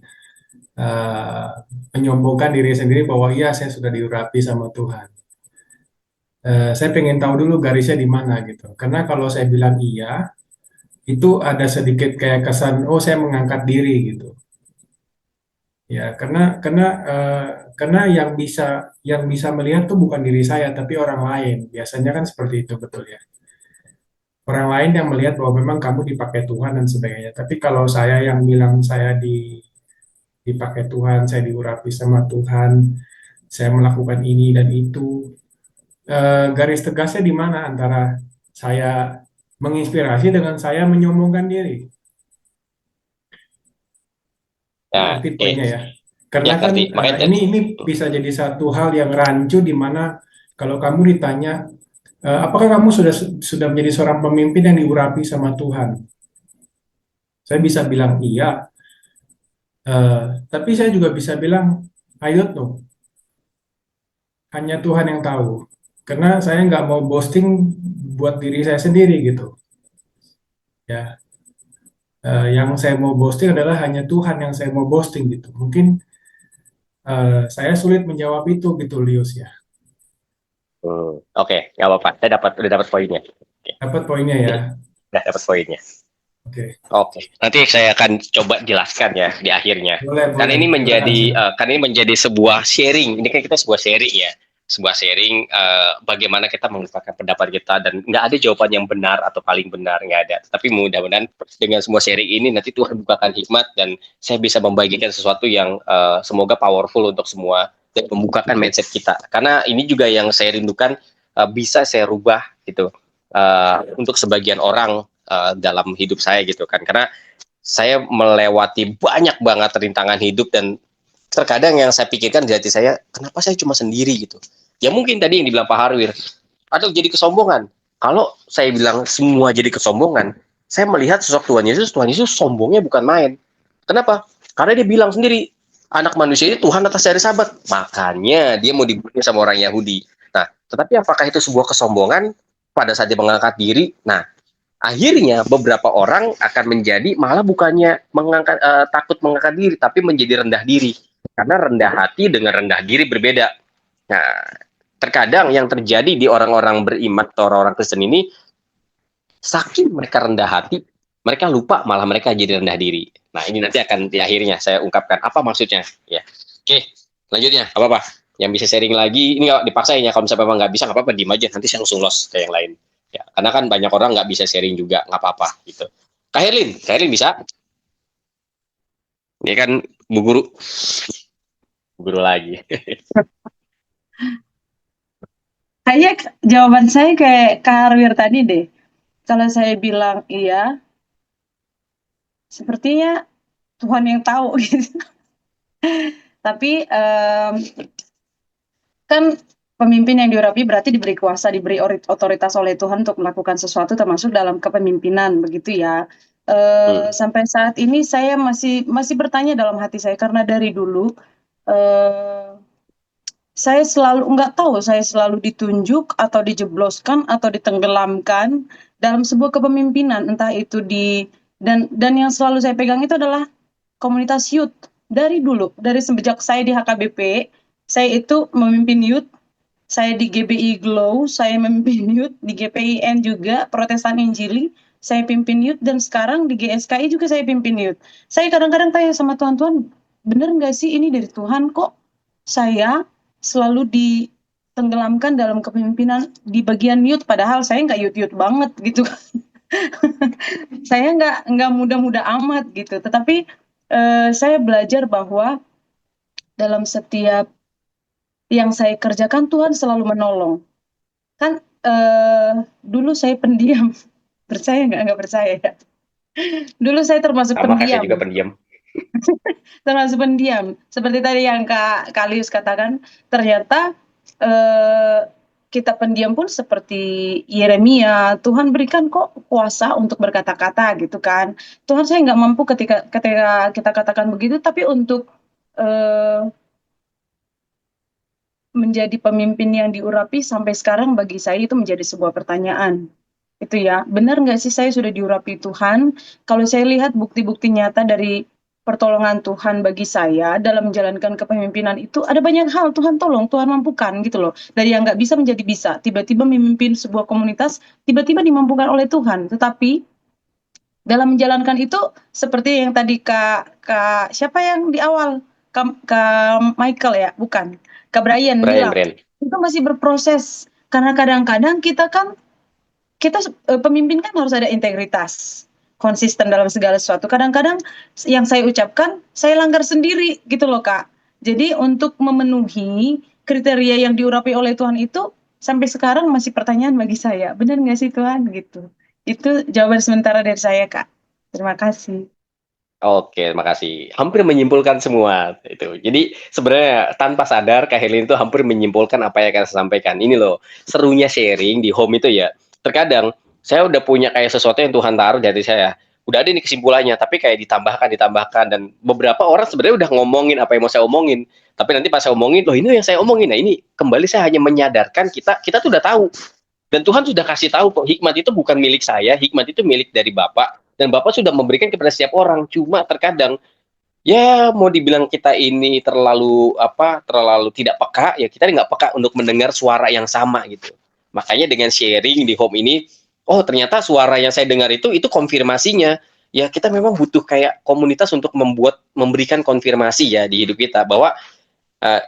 Eh, Menyombongkan diri sendiri bahwa iya saya sudah diurapi sama Tuhan. Saya pengen tahu dulu garisnya di mana gitu. Karena kalau saya bilang iya, itu ada sedikit kayak kesan oh saya mengangkat diri gitu. Ya, karena yang bisa melihat tuh bukan diri saya tapi orang lain. Biasanya kan seperti itu betul ya. Orang lain yang melihat bahwa memang kamu dipakai Tuhan dan sebagainya. Tapi kalau saya yang bilang saya dipakai Tuhan, saya diurapi sama Tuhan, saya melakukan ini dan itu, garis tegasnya di mana antara saya menginspirasi dengan saya menyombongkan diri. Nah, Ngerti oke. poinnya ya? Ya, Karena kan ngerti. Makanya ini bisa jadi satu hal yang rancu di mana kalau kamu ditanya, apakah kamu sudah menjadi seorang pemimpin yang diurapi sama Tuhan? Saya bisa bilang iya, tapi saya juga bisa bilang I don't know, hanya Tuhan yang tahu. Karena saya nggak mau boasting buat diri saya sendiri gitu. Ya, yang saya mau boasting adalah hanya Tuhan yang saya mau boasting gitu. Mungkin saya sulit menjawab itu gitu, Lius ya. oke, nggak apa-apa. Saya udah dapat poinnya. Oke, Dapat poinnya ya. udah dapat poinnya. Oke, Oke, nanti saya akan coba jelaskan ya di akhirnya. boleh boleh. Silakan, silakan. Karena ini menjadi sebuah sharing. Ini kan kita sebuah sharing ya, sebuah sharing bagaimana kita mengungkapkan pendapat kita dan nggak ada jawaban yang benar atau paling benar nggak ada. Tapi mudah-mudahan dengan semua sharing ini nanti Tuhan bukakan hikmat dan saya bisa membagikan sesuatu yang semoga powerful untuk semua dan membukakan mindset kita. Karena ini juga yang saya rindukan bisa saya rubah gitu untuk sebagian orang dalam hidup saya gitu kan karena saya melewati banyak banget rintangan hidup dan terkadang yang saya pikirkan di hati saya kenapa saya cuma sendiri gitu ya mungkin tadi yang dibilang Pak Harwir atau jadi kesombongan kalau saya bilang semua jadi kesombongan saya melihat sosok Tuhan Yesus sombongnya bukan main kenapa karena dia bilang sendiri anak manusia ini Tuhan atas hari Sabat makanya dia mau dibunuh sama orang Yahudi nah tetapi apakah itu sebuah kesombongan pada saat dia mengangkat diri nah akhirnya beberapa orang akan menjadi malah bukannya takut mengangkat diri tapi menjadi rendah diri karena rendah hati dengan rendah diri berbeda. Nah, terkadang yang terjadi di orang-orang beriman atau orang-orang Kristen ini saking mereka rendah hati, mereka lupa malah mereka jadi rendah diri. Nah, ini nanti akan di akhirnya saya ungkapkan apa maksudnya ya. Oke, lanjutnya apa-apa yang bisa sharing lagi ini nggak dipaksain ya kalau misalnya memang nggak bisa nggak apa-apa diem aja nanti saya langsung los ke yang lain. Ya, karena kan banyak orang nggak bisa sharing juga, nggak apa-apa gitu. Kak Herlin bisa? Ini kan Bu Guru lagi. Kayaknya jawaban saya kayak Kak Harwir tadi deh. Kalau saya bilang iya, sepertinya Tuhan yang tahu gitu. Tapi kan pemimpin yang diurapi berarti diberi kuasa, diberi otoritas oleh Tuhan untuk melakukan sesuatu termasuk dalam kepemimpinan, begitu ya. Sampai saat ini saya masih bertanya dalam hati saya karena dari dulu eh, saya selalu nggak tahu, saya selalu ditunjuk atau dijebloskan atau ditenggelamkan dalam sebuah kepemimpinan, entah itu dan yang selalu saya pegang itu adalah komunitas youth dari dulu, dari semenjak saya di HKBP, saya itu memimpin youth, saya di GBI Glow, saya memimpin youth di GPIN juga, Protestan Injili, saya pimpin youth dan sekarang di GSKI juga saya pimpin youth. Saya kadang-kadang tanya sama Tuhan, Tuhan, bener nggak sih ini dari Tuhan kok saya selalu ditenggelamkan dalam kepemimpinan di bagian youth, padahal saya nggak youth banget gitu. Saya nggak muda-muda amat gitu. Tetapi saya belajar bahwa dalam setiap yang saya kerjakan Tuhan selalu menolong. Kan dulu saya pendiam, percaya nggak percaya ya. Dulu saya termasuk Sama kayak saya pendiam. juga pendiam. Termasuk pendiam. Seperti tadi yang Kak Kalius katakan, ternyata eh, kita pendiam pun seperti Yeremia, Tuhan berikan kok kuasa untuk berkata-kata gitu kan. Tuhan saya nggak mampu ketika kita katakan begitu, tapi untuk eh, menjadi pemimpin yang diurapi sampai sekarang bagi saya itu menjadi sebuah pertanyaan. Itu ya, benar nggak sih saya sudah diurapi Tuhan? Kalau saya lihat bukti-bukti nyata dari pertolongan Tuhan bagi saya dalam menjalankan kepemimpinan itu ada banyak hal Tuhan tolong, Tuhan mampukan gitu loh. Dari yang nggak bisa menjadi bisa, tiba-tiba memimpin sebuah komunitas, tiba-tiba dimampukan oleh Tuhan. Tetapi dalam menjalankan itu seperti yang tadi Kak siapa yang di awal? Kak Michael ya, bukan. Kak Brian bilang, Brian. itu masih berproses. Karena kadang-kadang kita pemimpin kan harus ada integritas, konsisten dalam segala sesuatu. Kadang-kadang yang saya ucapkan saya langgar sendiri gitu loh Kak. Jadi untuk memenuhi kriteria yang diurapi oleh Tuhan itu sampai sekarang masih pertanyaan bagi saya. Benar nggak sih Tuhan gitu? Itu jawaban sementara dari saya Kak. Terima kasih. Oke, makasih. Hampir menyimpulkan semua itu. Jadi sebenarnya tanpa sadar Kak Helin itu hampir menyimpulkan apa yang akan saya sampaikan. Ini loh, serunya sharing di home itu ya. Terkadang saya udah punya kayak sesuatu yang Tuhan taruh di hati saya. Udah ada nih kesimpulannya, tapi kayak ditambahkan dan beberapa orang sebenarnya udah ngomongin apa yang mau saya omongin. Tapi nanti pas saya omongin, loh ini yang saya omongin. Nah, ini kembali saya hanya menyadarkan kita tuh udah tahu. Dan Tuhan sudah kasih tahu kok, hikmat itu bukan milik saya, hikmat itu milik dari Bapak. Dan Bapak sudah memberikan kepada setiap orang. Cuma terkadang, ya mau dibilang kita ini terlalu tidak peka, ya kita nggak peka untuk mendengar suara yang sama gitu. Makanya dengan sharing di home ini, oh ternyata suara yang saya dengar itu konfirmasinya. Ya kita memang butuh kayak komunitas untuk memberikan konfirmasi ya di hidup kita. Bahwa uh,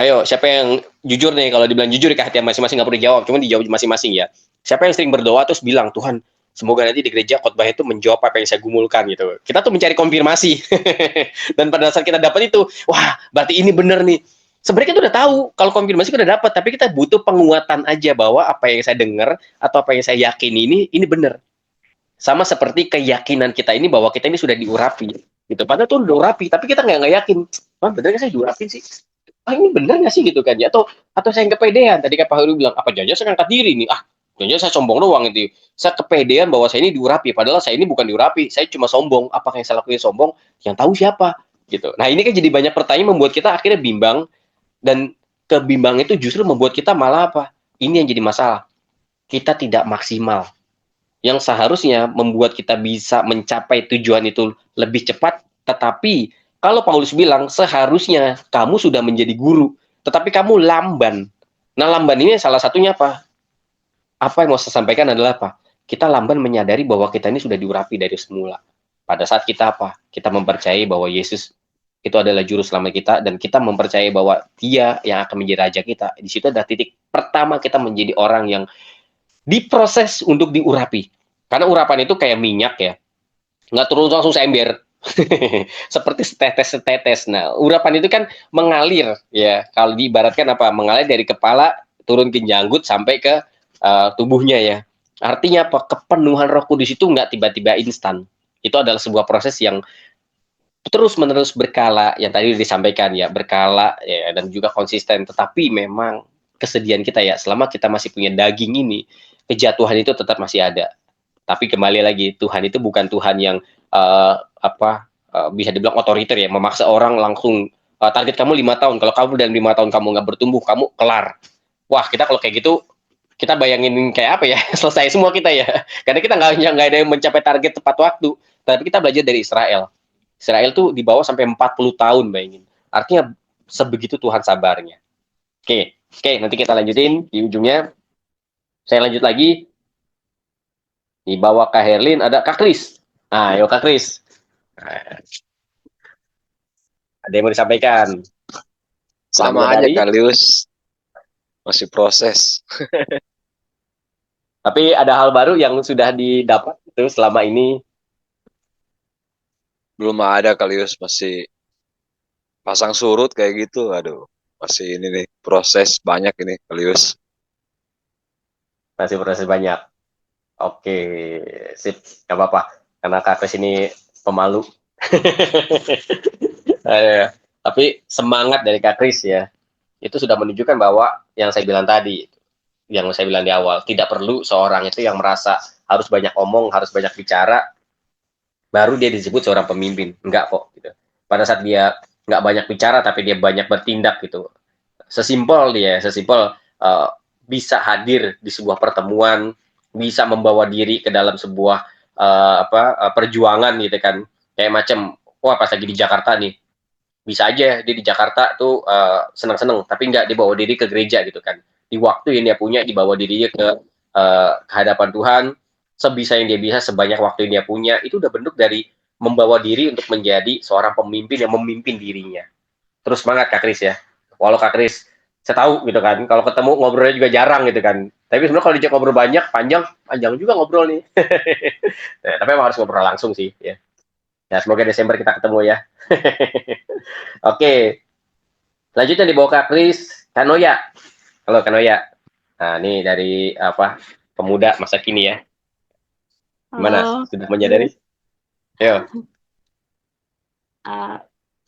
ayo, siapa yang jujur nih? Kalau dibilang jujur ke hati masing-masing nggak perlu dijawab, cuma dijawab masing-masing ya. Siapa yang sering berdoa terus bilang, Tuhan, semoga nanti di gereja khotbah itu menjawab apa yang saya gumulkan gitu. Kita tuh mencari konfirmasi. Dan pada saat kita dapat itu, wah, berarti ini benar nih. Sebenarnya kita udah tahu kalau konfirmasi kita udah dapat, tapi kita butuh penguatan aja bahwa apa yang saya dengar atau apa yang saya yakini ini benar. Sama seperti keyakinan kita ini bahwa kita ini sudah diurapi. Gitu. Padahal tuh udah urapi, tapi kita nggak yakin. Wah, benar nggak saya diurapi sih? Ini benar nggak sih gitu kan ya, atau saya yang kepedean. Tadi Kak Pak Heru bilang apa jangan saya angkat diri nih, jangan saya sombong doang itu, saya kepedean bahwa saya ini diurapi, padahal saya ini bukan diurapi, saya cuma sombong. Apakah yang saya lakukan sombong? Yang tahu siapa gitu. Nah ini kan jadi banyak pertanyaan membuat kita akhirnya bimbang, dan kebimbang itu justru membuat kita malah ini yang jadi masalah, kita tidak maksimal yang seharusnya membuat kita bisa mencapai tujuan itu lebih cepat. Tetapi kalau Paulus bilang seharusnya kamu sudah menjadi guru, tetapi kamu lamban. Nah, lamban ini salah satunya apa? Apa yang mau saya sampaikan adalah kita lamban menyadari bahwa kita ini sudah diurapi dari semula. Pada saat kita kita mempercayai bahwa Yesus itu adalah juru selamat kita, dan kita mempercayai bahwa Dia yang akan menjadi raja kita. Di situ ada titik pertama kita menjadi orang yang diproses untuk diurapi. Karena urapan itu kayak minyak ya, nggak turun langsung seember. Seperti setetes. Nah, urapan itu kan mengalir ya. Kalau diibaratkan mengalir dari kepala turun ke janggut sampai ke tubuhnya ya. Artinya apa? Kepenuhan Roh Kudus itu nggak tiba-tiba instan. Itu adalah sebuah proses yang terus-menerus berkala, yang tadi disampaikan ya, berkala ya, dan juga konsisten. Tetapi memang kesedihan kita ya, selama kita masih punya daging ini, kejatuhan itu tetap masih ada. Tapi kembali lagi, Tuhan itu bukan Tuhan yang bisa dibilang otoriter ya, memaksa orang langsung target kamu 5 tahun. Kalau kamu dalam 5 tahun kamu nggak bertumbuh, kamu kelar. Wah, kita kalau kayak gitu, kita bayangin kayak apa ya? Selesai semua kita ya. Karena kita nggak ada yang mencapai target tepat waktu. Tapi kita belajar dari Israel. Israel tuh di bawah sampai 40 tahun, bayangin. Artinya sebegitu Tuhan sabarnya. Oke, nanti kita lanjutin di ujungnya. Saya lanjut lagi. Di bawah Kak Herlin ada Kak Kris. Nah, yuk Kak Kris. Nah, ada yang mau disampaikan? Sama aja Kalius, masih proses. Tapi ada hal baru yang sudah didapat itu selama ini? Belum ada Kalius, masih pasang surut kayak gitu. Aduh, masih ini nih, proses banyak ini Kalius. Masih proses banyak. Oke, sip, gak apa-apa. Karena Kak Kris ini pemalu. Tapi semangat dari Kak Kris ya, itu sudah menunjukkan bahwa yang saya bilang tadi, yang saya bilang di awal, tidak perlu seorang itu yang merasa harus banyak omong, harus banyak bicara, baru dia disebut seorang pemimpin. Enggak kok. Gitu. Pada saat dia nggak banyak bicara, tapi dia banyak bertindak gitu. Sesimpel bisa hadir di sebuah pertemuan, bisa membawa diri ke dalam sebuah perjuangan gitu kan. Kayak macam, wah pas lagi di Jakarta nih, bisa aja dia di Jakarta tuh senang-senang, tapi nggak dibawa diri ke gereja gitu kan. Di waktu yang dia punya, dibawa dirinya ke hadapan Tuhan, sebisa yang dia bisa, sebanyak waktu yang dia punya, itu udah bentuk dari membawa diri untuk menjadi seorang pemimpin yang memimpin dirinya. Terus semangat Kak Kris ya. Walau Kak Kris, saya tahu gitu kan, kalau ketemu ngobrolnya juga jarang gitu kan. Tapi sebenarnya kalau dijak ngobrol banyak, panjang juga ngobrol nih. Nah, tapi emang harus ngobrol langsung sih ya. Ya, semoga Desember kita ketemu ya. Oke. Selanjutnya di bawah Kak Kris, Kanoya. Halo Kanoya. Nah, ini dari pemuda masa kini ya. Gimana? Halo, Sudah menyadari? Yo.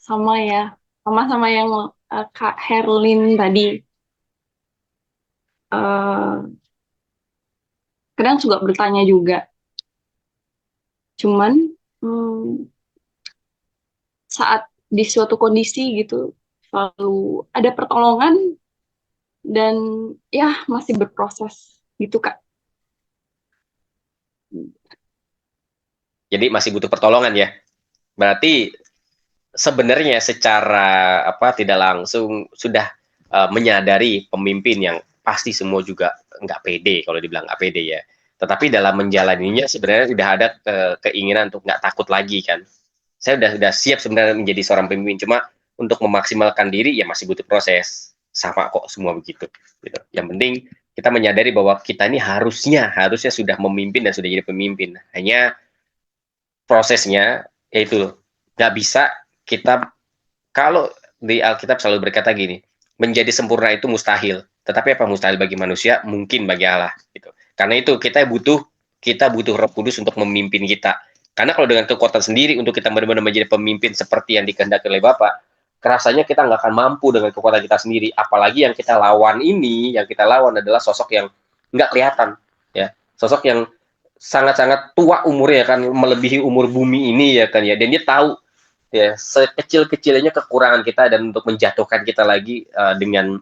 sama ya, sama yang Kak Herlin tadi. Kadang suka bertanya juga. Cuman saat di suatu kondisi gitu, selalu ada pertolongan dan ya masih berproses gitu Kak. Jadi masih butuh pertolongan ya. Berarti sebenarnya secara tidak langsung sudah menyadari pemimpin yang pasti semua juga nggak pede kalau dibilang nggak pede ya. Tetapi dalam menjalaninya sebenarnya sudah ada keinginan untuk nggak takut lagi kan. Saya sudah siap sebenarnya menjadi seorang pemimpin, cuma untuk memaksimalkan diri ya masih butuh proses. Sama kok semua begitu. Gitu. Yang penting kita menyadari bahwa kita ini harusnya sudah memimpin dan sudah jadi pemimpin. Hanya prosesnya yaitu nggak bisa kita, kalau di Alkitab selalu berkata gini, menjadi sempurna itu mustahil, tetapi apa mustahil bagi manusia mungkin bagi Allah gitu. Karena itu kita butuh Roh Kudus untuk memimpin kita. Karena kalau dengan kekuatan sendiri untuk kita benar-benar menjadi pemimpin seperti yang dikehendaki oleh Bapa, rasanya kita nggak akan mampu dengan kekuatan kita sendiri. Apalagi yang kita lawan adalah sosok yang nggak kelihatan ya, sosok yang sangat-sangat tua umurnya kan, melebihi umur bumi ini ya kan ya, dan dia tahu ya sekecil-kecilnya kekurangan kita dan untuk menjatuhkan kita lagi dengan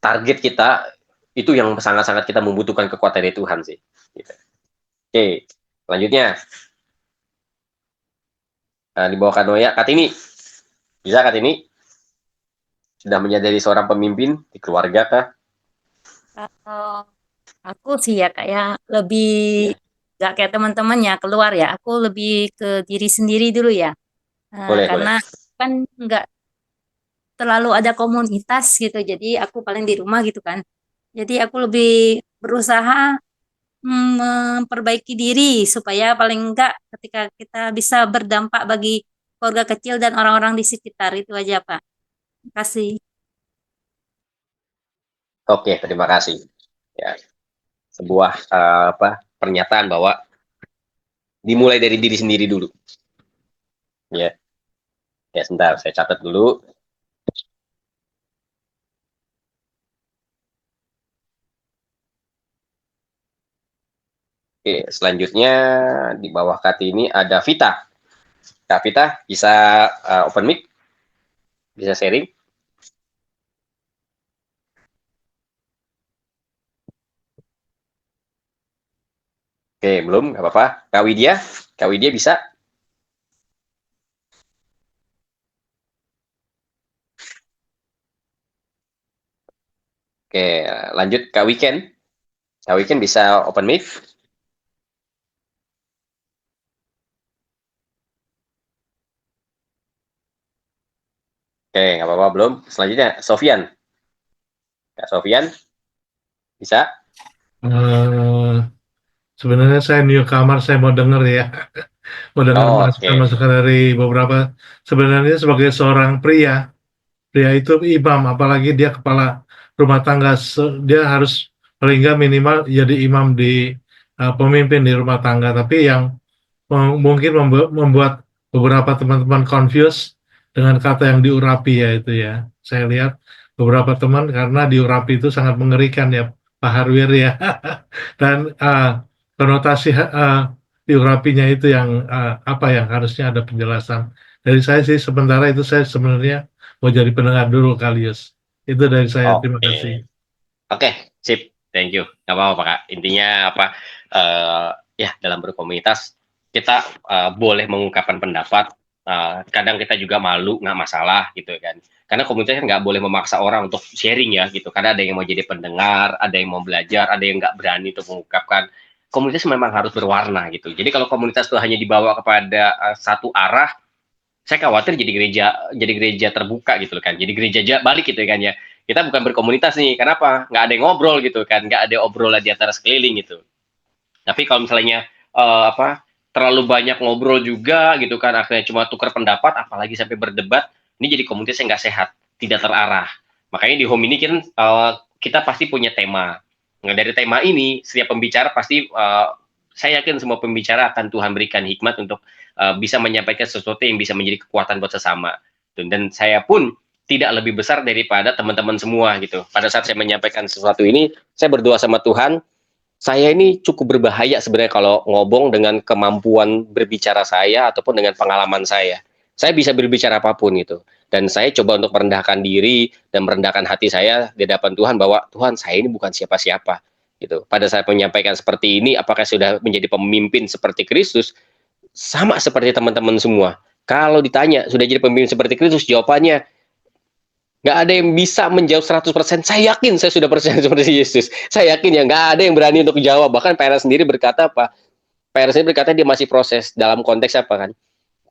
target kita itu yang sangat-sangat kita membutuhkan kekuatan dari Tuhan sih gitu. Oke, selanjutnya di bawah Kanoya, Kartini. Bisa Kartini? Sudah menjadi seorang pemimpin di keluarga kah? Aku sih ya kayak lebih gak kayak teman-teman ya keluar ya. Aku lebih ke diri sendiri dulu ya. Boleh. Karena kan nggak terlalu ada komunitas gitu. Jadi aku paling di rumah gitu kan. Jadi aku lebih berusaha memperbaiki diri supaya paling enggak ketika kita bisa berdampak bagi keluarga kecil dan orang-orang di sekitar itu aja Pak. Terima kasih. Oke, terima kasih. Ya, sebuah pernyataan bahwa dimulai dari diri sendiri dulu. Ya, ya sebentar, saya catat dulu. Oke, selanjutnya di bawah Kartini ada Vita. Kak Vita, bisa open mic? Bisa sharing? Oke, belum, nggak apa-apa. Kak Widya bisa? Oke, lanjut Kak Weekend. Kak Weekend bisa open mic? Oke, nggak apa-apa, belum. Selanjutnya, Sofian. Kak Sofian, bisa? Sebenarnya saya newcomer, saya mau dengar ya, mau dengar Oh, oke. masukan-masukan dari beberapa. Sebenarnya sebagai seorang pria itu imam, apalagi dia kepala rumah tangga, dia harus paling nggak minimal jadi imam di pemimpin di rumah tangga. Tapi yang mungkin membuat beberapa teman-teman confused dengan kata yang diurapi ya itu ya. Saya lihat beberapa teman karena diurapi itu sangat mengerikan ya, Pak Harwir ya. Dan konotasi diurapinya itu yang apa yang harusnya ada penjelasan. Dari saya sih sementara itu saya sebenarnya mau jadi pendengar dulu Kalius. Itu dari saya, terima Oke. kasih. Oke, sip. Thank you. Nggak apa-apa, Kak. Intinya apa? Ya, dalam berkomunitas kita boleh mengungkapkan pendapat. Kadang kita juga malu, nggak masalah gitu kan. Karena komunitas kan nggak boleh memaksa orang untuk sharing ya gitu. Karena ada yang mau jadi pendengar, ada yang mau belajar, ada yang nggak berani untuk mengungkapkan. Komunitas memang harus berwarna gitu. Jadi kalau komunitas itu hanya dibawa kepada satu arah, saya khawatir jadi gereja terbuka gitu kan, jadi gereja balik gitu kan ya. Kita bukan berkomunitas nih, kenapa? Nggak ada yang ngobrol gitu kan, nggak ada obrolan di antara sekeliling gitu. Tapi kalau misalnya terlalu banyak ngobrol juga gitu kan, akhirnya cuma tukar pendapat, apalagi sampai berdebat, ini jadi komunitas yang nggak sehat, tidak terarah. Makanya di home ini kan kita pasti punya tema. Nah, dari tema ini setiap pembicara pasti saya yakin semua pembicara akan Tuhan berikan hikmat untuk bisa menyampaikan sesuatu yang bisa menjadi kekuatan buat sesama. Dan saya pun tidak lebih besar daripada teman-teman semua gitu. Pada saat saya menyampaikan sesuatu ini, saya berdoa sama Tuhan, saya ini cukup berbahaya sebenarnya kalau ngobong dengan kemampuan berbicara saya ataupun dengan pengalaman saya. Saya bisa berbicara apapun gitu. Dan saya coba untuk merendahkan diri dan merendahkan hati saya di hadapan Tuhan bahwa Tuhan, saya ini bukan siapa-siapa gitu. Pada saat menyampaikan seperti ini, apakah sudah menjadi pemimpin seperti Kristus? Sama seperti teman-teman semua. Kalau ditanya sudah jadi pemimpin seperti Kristus, jawabannya nggak ada yang bisa menjawab 100%. Saya yakin saya sudah percaya seperti Yesus. Saya yakin ya nggak ada yang berani untuk jawab. Bahkan PR sendiri berkata apa? PR sendiri berkata dia masih proses dalam konteks apa kan?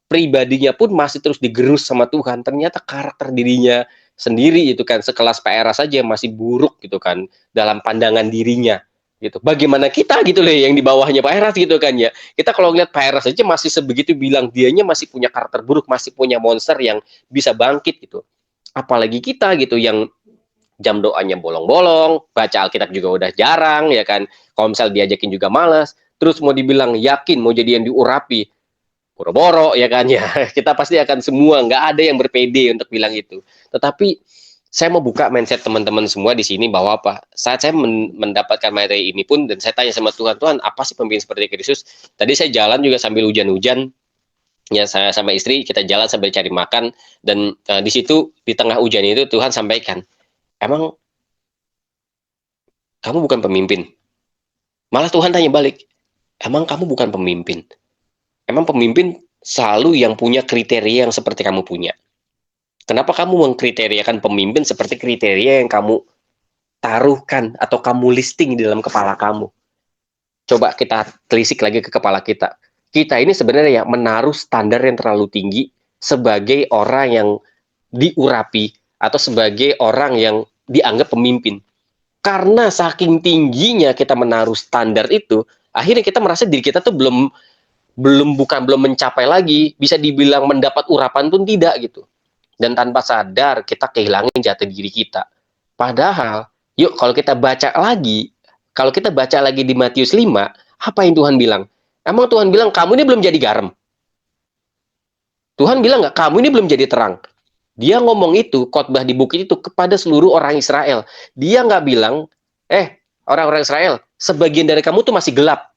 Pribadinya pun masih terus digerus sama Tuhan. Ternyata karakter dirinya sendiri itu kan sekelas PR saja masih buruk gitu kan dalam pandangan dirinya gitu. Bagaimana kita gitu loh yang di bawahnya Pak Eras gitu kan ya. Kita kalau ngeliat Pak Eras aja masih sebegitu bilang dianya masih punya karakter buruk, masih punya monster yang bisa bangkit gitu. Apalagi kita gitu yang jam doanya bolong-bolong, baca Alkitab juga udah jarang ya kan. Kalau misal diajakin juga malas, terus mau dibilang yakin mau jadi yang diurapi, boro-boro ya kan ya. Kita pasti akan semua, nggak ada yang berpede untuk bilang itu. Tetapi saya mau buka mindset teman-teman semua di sini bahwa apa? Saat saya mendapatkan materi ini pun dan saya tanya sama Tuhan, Tuhan apa sih pemimpin seperti Kristus? Tadi saya jalan juga sambil hujan-hujan, ya saya sama istri kita jalan sambil cari makan dan di situ di tengah hujan itu Tuhan sampaikan, emang kamu bukan pemimpin? Malah Tuhan tanya balik, emang kamu bukan pemimpin? Emang pemimpin selalu yang punya kriteria yang seperti kamu punya? Kenapa kamu mengkriteriakan pemimpin seperti kriteria yang kamu taruhkan atau kamu listing di dalam kepala kamu? Coba kita telisik lagi ke kepala kita. Kita ini sebenarnya ya menaruh standar yang terlalu tinggi sebagai orang yang diurapi atau sebagai orang yang dianggap pemimpin. Karena saking tingginya kita menaruh standar itu, akhirnya kita merasa diri kita tuh belum mencapai lagi, bisa dibilang mendapat urapan pun tidak gitu. Dan tanpa sadar kita kehilangan jati diri kita. Padahal Yuk kalau kita baca lagi di Matius 5, apa yang Tuhan bilang? Emang Tuhan bilang kamu ini belum jadi garam? Tuhan bilang nggak, kamu ini belum jadi terang. Dia ngomong itu, khotbah di bukit itu kepada seluruh orang Israel. Dia nggak bilang, orang-orang Israel, sebagian dari kamu tuh masih gelap.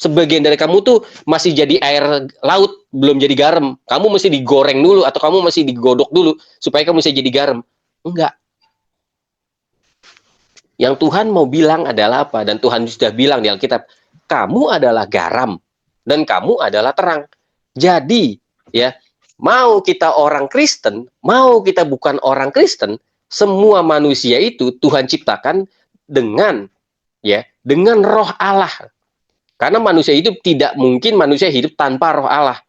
Sebagian dari kamu tuh masih jadi air laut, belum jadi garam. Kamu mesti digoreng dulu, atau kamu mesti digodok dulu, supaya kamu bisa jadi garam. Enggak. Yang Tuhan mau bilang adalah apa? Dan Tuhan sudah bilang di Alkitab, kamu adalah garam, dan kamu adalah terang. Jadi, ya, mau kita orang Kristen, mau kita bukan orang Kristen, semua manusia itu Tuhan ciptakan dengan roh Allah. Karena manusia itu tidak mungkin manusia hidup tanpa roh Allah.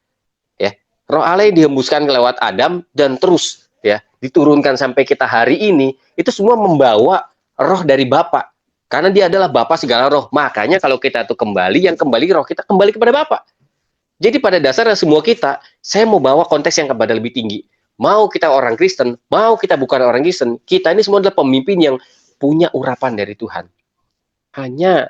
Ya, roh Allah yang dihembuskan lewat Adam dan terus diturunkan sampai kita hari ini, itu semua membawa roh dari Bapa. Karena dia adalah Bapa segala roh. Makanya kalau kita tuh kembali, yang kembali roh kita kembali kepada Bapa. Jadi pada dasarnya semua kita, saya mau bawa konteks yang kepada lebih tinggi. Mau kita orang Kristen, mau kita bukan orang Kristen, kita ini semua adalah pemimpin yang punya urapan dari Tuhan. Hanya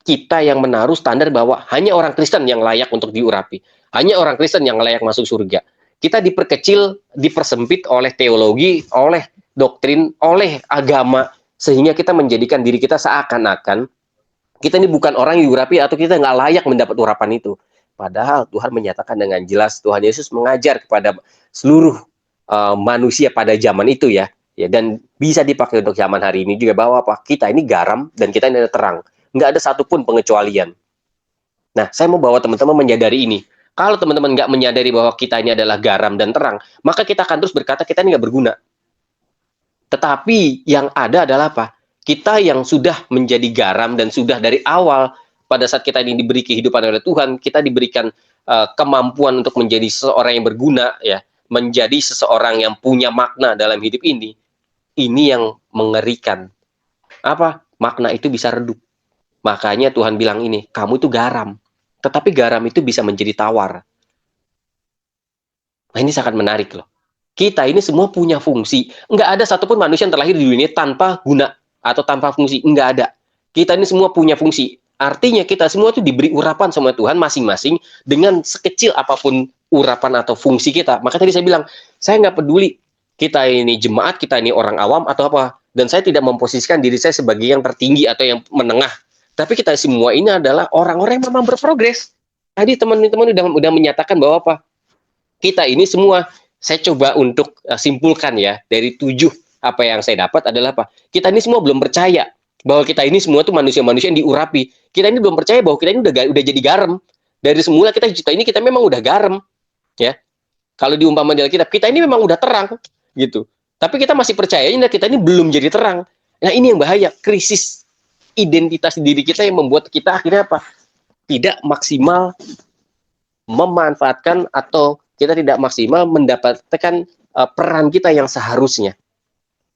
kita yang menaruh standar bahwa hanya orang Kristen yang layak untuk diurapi. Hanya orang Kristen yang layak masuk surga. Kita diperkecil, dipersempit oleh teologi, oleh doktrin, oleh agama, sehingga kita menjadikan diri kita seakan-akan kita ini bukan orang yang diurapi atau kita nggak layak mendapat urapan itu. Padahal Tuhan menyatakan dengan jelas, Tuhan Yesus mengajar kepada seluruh manusia pada zaman itu dan bisa dipakai untuk zaman hari ini juga bahwa kita ini garam dan kita ini terang. Nggak ada satupun pengecualian. Nah, saya mau bawa teman-teman menyadari ini. Kalau teman-teman nggak menyadari bahwa kita ini adalah garam dan terang, maka kita akan terus berkata kita ini nggak berguna. Tetapi yang ada adalah apa? Kita yang sudah menjadi garam dan sudah dari awal pada saat kita ini diberi kehidupan oleh Tuhan, kita diberikan kemampuan untuk menjadi seseorang yang berguna, menjadi seseorang yang punya makna dalam hidup ini. Ini yang mengerikan. Apa? Makna itu bisa redup. Makanya Tuhan bilang ini, kamu itu garam. Tetapi garam itu bisa menjadi tawar. Nah, ini sangat menarik loh. Kita ini semua punya fungsi. Nggak ada satupun manusia yang terlahir di dunia tanpa guna atau tanpa fungsi. Nggak ada. Kita ini semua punya fungsi. Artinya kita semua itu diberi urapan sama Tuhan masing-masing dengan sekecil apapun urapan atau fungsi kita. Maka tadi saya bilang, saya nggak peduli kita ini jemaat, kita ini orang awam atau apa. Dan saya tidak memposisikan diri saya sebagai yang tertinggi atau yang menengah. Tapi kita semua ini adalah orang-orang yang memang berprogres. Tadi teman-teman udah menyatakan bahwa apa? Kita ini semua, saya coba untuk simpulkan dari 7 apa yang saya dapat adalah apa? Kita ini semua belum percaya bahwa kita ini semua tuh manusia-manusia yang diurapi. Kita ini belum percaya bahwa kita ini udah jadi garam. Dari semula kita memang udah garam, ya. Kalau diumpama di Alkitab, kita ini memang udah terang, gitu. Tapi kita masih percayanya kita ini belum jadi terang. Nah, ini yang bahaya, krisis identitas diri kita yang membuat kita akhirnya apa? Tidak maksimal memanfaatkan atau kita tidak maksimal mendapatkan peran kita yang seharusnya.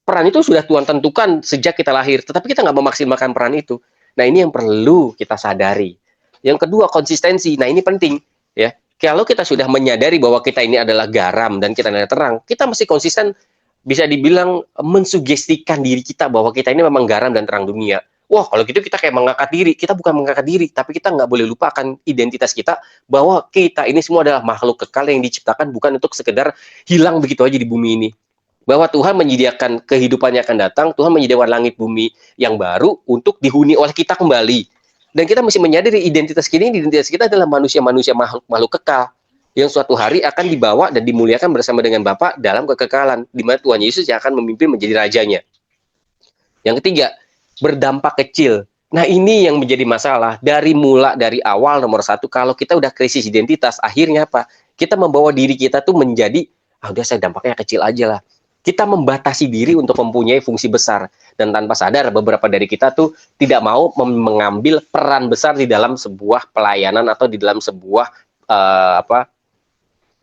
Peran itu sudah Tuhan tentukan sejak kita lahir, tetapi kita nggak memaksimalkan peran itu. Nah, ini yang perlu kita sadari. Yang kedua, konsistensi. Nah, ini penting, ya. Kalau kita sudah menyadari bahwa kita ini adalah garam dan kita adalah terang, kita mesti konsisten, bisa dibilang mensugestikan diri kita bahwa kita ini memang garam dan terang dunia. Wah, kalau gitu kita kayak mengangkat diri. Kita bukan mengangkat diri, tapi kita nggak boleh lupakan identitas kita bahwa kita ini semua adalah makhluk kekal yang diciptakan bukan untuk sekedar hilang begitu aja di bumi ini. Bahwa Tuhan menyediakan kehidupannya akan datang, Tuhan menyediakan langit bumi yang baru untuk dihuni oleh kita kembali. Dan kita mesti menyadari identitas kita adalah manusia-manusia makhluk kekal yang suatu hari akan dibawa dan dimuliakan bersama dengan Bapa dalam kekekalan, di mana Tuhan Yesus yang akan memimpin menjadi rajanya. Yang ketiga, berdampak kecil. Nah, ini yang menjadi masalah dari awal nomor 1, kalau kita udah krisis identitas, akhirnya apa? Kita membawa diri kita tuh menjadi, udah saya dampaknya kecil aja lah. Kita membatasi diri untuk mempunyai fungsi besar. Dan tanpa sadar, beberapa dari kita tuh tidak mau mengambil peran besar di dalam sebuah pelayanan atau di dalam sebuah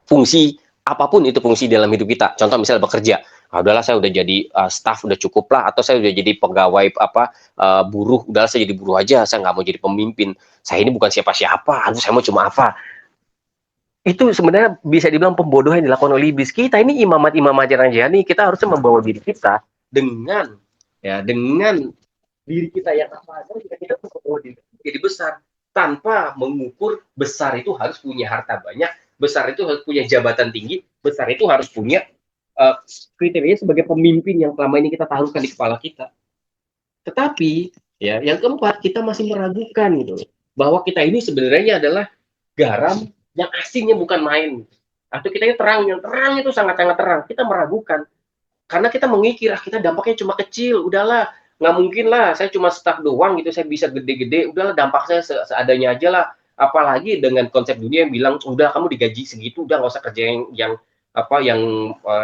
fungsi, apapun itu fungsi dalam hidup kita. Contoh misalnya bekerja. Udahlah saya udah jadi staff, udah cukup lah. Atau saya udah jadi pegawai buruh, udahlah saya jadi buruh aja. Saya nggak mau jadi pemimpin. Saya ini bukan siapa-siapa. Saya mau cuma apa. Itu sebenarnya bisa dibilang pembodohan yang dilakukan oleh iblis. Kita ini imamat yang jani, kita harusnya membawa diri kita dengan diri kita yang apa adanya, kita tuh membawa diri jadi besar tanpa mengukur besar itu harus punya harta banyak, besar itu harus punya jabatan tinggi, besar itu harus punya kriteria sebagai pemimpin yang selama ini kita taruhkan di kepala kita. Tetapi ya, yang keempat, kita masih meragukan gitu bahwa kita ini sebenarnya adalah garam yang aslinya bukan main, atau kita ini terang, yang terang itu sangat-sangat terang. Kita meragukan karena kita mengikir kita dampaknya cuma kecil, udahlah nggak mungkin lah, saya cuma staff doang gitu, saya bisa gede-gede, udahlah dampak saya seadanya aja lah. Apalagi dengan konsep dunia yang bilang udah kamu digaji segitu, udah nggak usah kerja yang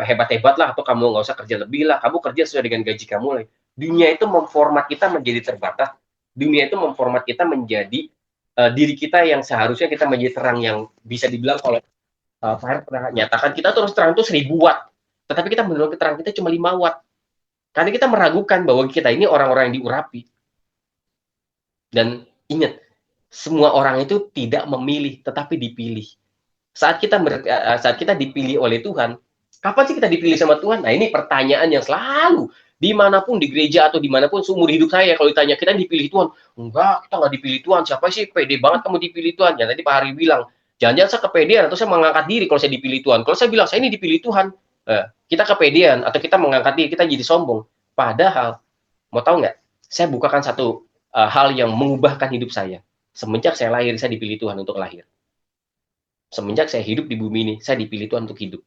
hebat-hebat lah, atau kamu nggak usah kerja lebih lah, kamu kerja sesuai dengan gaji kamu lah. Dunia itu memformat kita menjadi terbatas, dunia itu memformat kita menjadi diri kita yang seharusnya kita menjadi terang, yang bisa dibilang kalau Pak pernah nyatakan kita terus terang itu 1000 watt, tetapi kita menurut terang kita cuma 5 watt, karena kita meragukan bahwa kita ini orang-orang yang diurapi. Dan ingat, semua orang itu tidak memilih, tetapi dipilih. Saat kita dipilih oleh Tuhan, kapan sih kita dipilih sama Tuhan? Nah, ini pertanyaan yang selalu dimanapun, di gereja atau dimanapun seumur hidup saya, kalau ditanya kita dipilih Tuhan, enggak, kita nggak dipilih Tuhan. Siapa sih pede banget kamu dipilih Tuhan? Ya tadi Pak Hari bilang, jangan-jangan saya kepedean atau saya mengangkat diri kalau saya dipilih Tuhan. Kalau saya bilang saya ini dipilih Tuhan, kita kepedean atau kita mengangkat diri, kita jadi sombong. Padahal, mau tahu nggak? Saya bukakan satu hal yang mengubahkan hidup saya. Semenjak saya lahir, saya dipilih Tuhan untuk lahir. Semenjak saya hidup di bumi ini, saya dipilih Tuhan untuk hidup.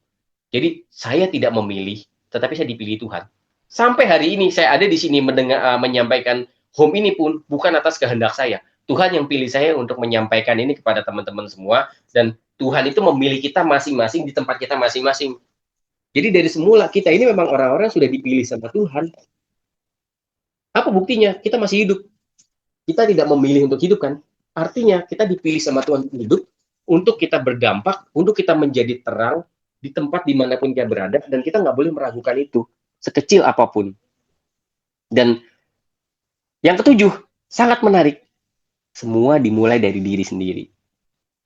Jadi saya tidak memilih, tetapi saya dipilih Tuhan. Sampai hari ini saya ada di sini menyampaikan home ini pun bukan atas kehendak saya. Tuhan yang pilih saya untuk menyampaikan ini kepada teman-teman semua, dan Tuhan itu memilih kita masing-masing di tempat kita masing-masing. Jadi dari semula kita ini memang orang-orang sudah dipilih sama Tuhan. Apa buktinya? Kita masih hidup. Kita tidak memilih untuk hidup kan? Artinya kita dipilih sama Tuhan untuk hidup, untuk kita berdampak, untuk kita menjadi terang di tempat dimanapun kita berada, dan kita nggak boleh meragukan itu, sekecil apapun. Dan yang ketujuh, sangat menarik, semua dimulai dari diri sendiri.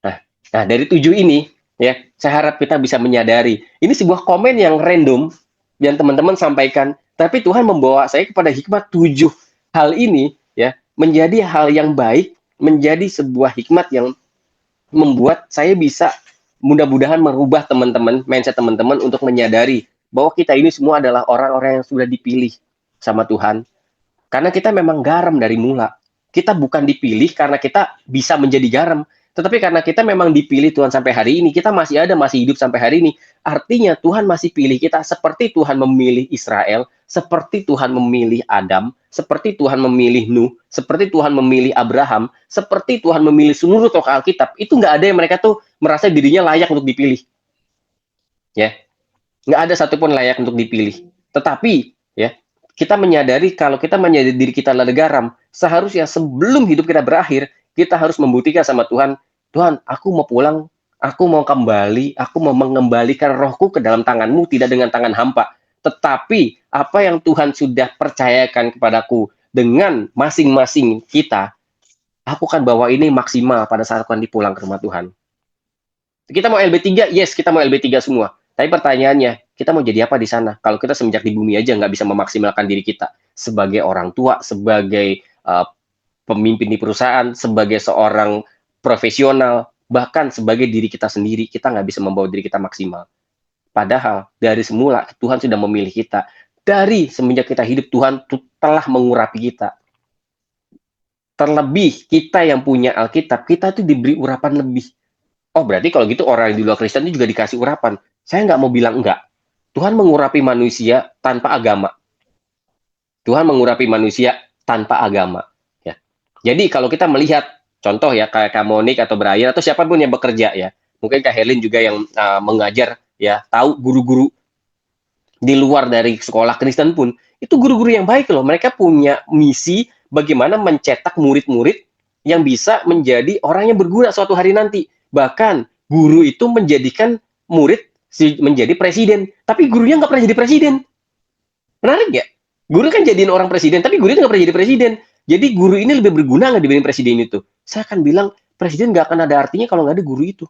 Nah dari 7 ini, ya, saya harap kita bisa menyadari, ini sebuah komen yang random, yang teman-teman sampaikan, tapi Tuhan membawa saya kepada hikmat 7 hal ini, ya, menjadi hal yang baik, menjadi sebuah hikmat yang membuat saya bisa mudah-mudahan merubah teman-teman, mindset teman-teman untuk menyadari bahwa kita ini semua adalah orang-orang yang sudah dipilih sama Tuhan. Karena kita memang garam dari mula. Kita bukan dipilih karena kita bisa menjadi garam, tetapi karena kita memang dipilih Tuhan sampai hari ini, kita masih ada, masih hidup sampai hari ini. Artinya Tuhan masih pilih kita seperti Tuhan memilih Israel, seperti Tuhan memilih Adam, seperti Tuhan memilih Nuh, seperti Tuhan memilih Abraham, seperti Tuhan memilih seluruh tokoh Alkitab. Itu nggak ada yang mereka tuh merasa dirinya layak untuk dipilih. Ya, nggak ada satupun layak untuk dipilih. Tetapi, ya, kita menyadari kalau kita menyadari diri kita adalah garam, seharusnya sebelum hidup kita berakhir, kita harus membuktikan sama Tuhan, Tuhan, aku mau pulang, aku mau kembali, aku mau mengembalikan rohku ke dalam tangan-Mu, tidak dengan tangan hampa. Tetapi apa yang Tuhan sudah percayakan kepadaku dengan masing-masing kita, aku akan bawa ini maksimal pada saat aku nanti pulang ke rumah Tuhan. Kita mau LB3? Yes, kita mau LB3 semua. Tapi pertanyaannya, kita mau jadi apa di sana? Kalau kita semenjak di bumi aja nggak bisa memaksimalkan diri kita sebagai orang tua, sebagai pemimpin di perusahaan, sebagai seorang profesional, bahkan sebagai diri kita sendiri, kita nggak bisa membawa diri kita maksimal. Padahal dari semula Tuhan sudah memilih kita. Dari semenjak kita hidup, Tuhan telah mengurapi kita. Terlebih kita yang punya Alkitab, kita itu diberi urapan lebih. Oh, berarti kalau gitu orang yang di luar Kristen itu juga dikasih urapan. Saya nggak mau bilang enggak. Tuhan mengurapi manusia tanpa agama. Tuhan mengurapi manusia tanpa agama. Ya. Jadi kalau kita melihat contoh ya kayak Kak Monik atau Brian atau siapapun yang bekerja ya, mungkin Kak Herlin juga yang mengajar ya, tahu guru-guru di luar dari sekolah Kristen pun itu guru-guru yang baik loh. Mereka punya misi bagaimana mencetak murid-murid yang bisa menjadi orang yang berguna suatu hari nanti. Bahkan guru itu menjadikan murid menjadi presiden, tapi gurunya nggak pernah jadi presiden. Menarik ya? Guru kan jadiin orang presiden, tapi guru itu nggak pernah jadi presiden. Jadi guru ini lebih berguna nggak dibanding presiden itu? Saya akan bilang presiden nggak akan ada artinya kalau nggak ada guru itu.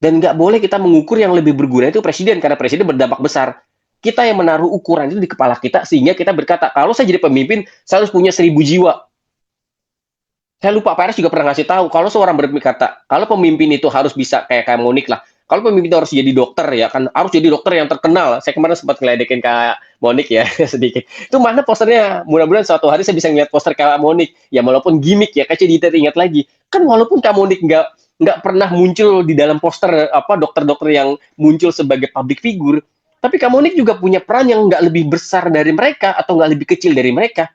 Dan nggak boleh kita mengukur yang lebih berguna itu presiden, karena presiden berdampak besar. Kita yang menaruh ukuran itu di kepala kita, sehingga kita berkata, kalau saya jadi pemimpin, saya harus punya 1000 jiwa. Saya lupa, Pak Eres juga pernah ngasih tahu, kalau seorang berkata, kalau pemimpin itu harus bisa kayak Monik lah, kalau pemimpin itu harus jadi dokter ya kan, harus jadi dokter yang terkenal. Saya kemarin sempat ngeledekin Kak Monik ya, sedikit. Itu mana posternya? Mudah-mudahan suatu hari saya bisa ngeliat poster Kak Monik. Ya walaupun gimmick ya, kayak jadi ingat lagi. Kan walaupun Kak Monik nggak pernah muncul di dalam poster dokter-dokter yang muncul sebagai public figure, tapi Kak Monik juga punya peran yang nggak lebih besar dari mereka atau nggak lebih kecil dari mereka.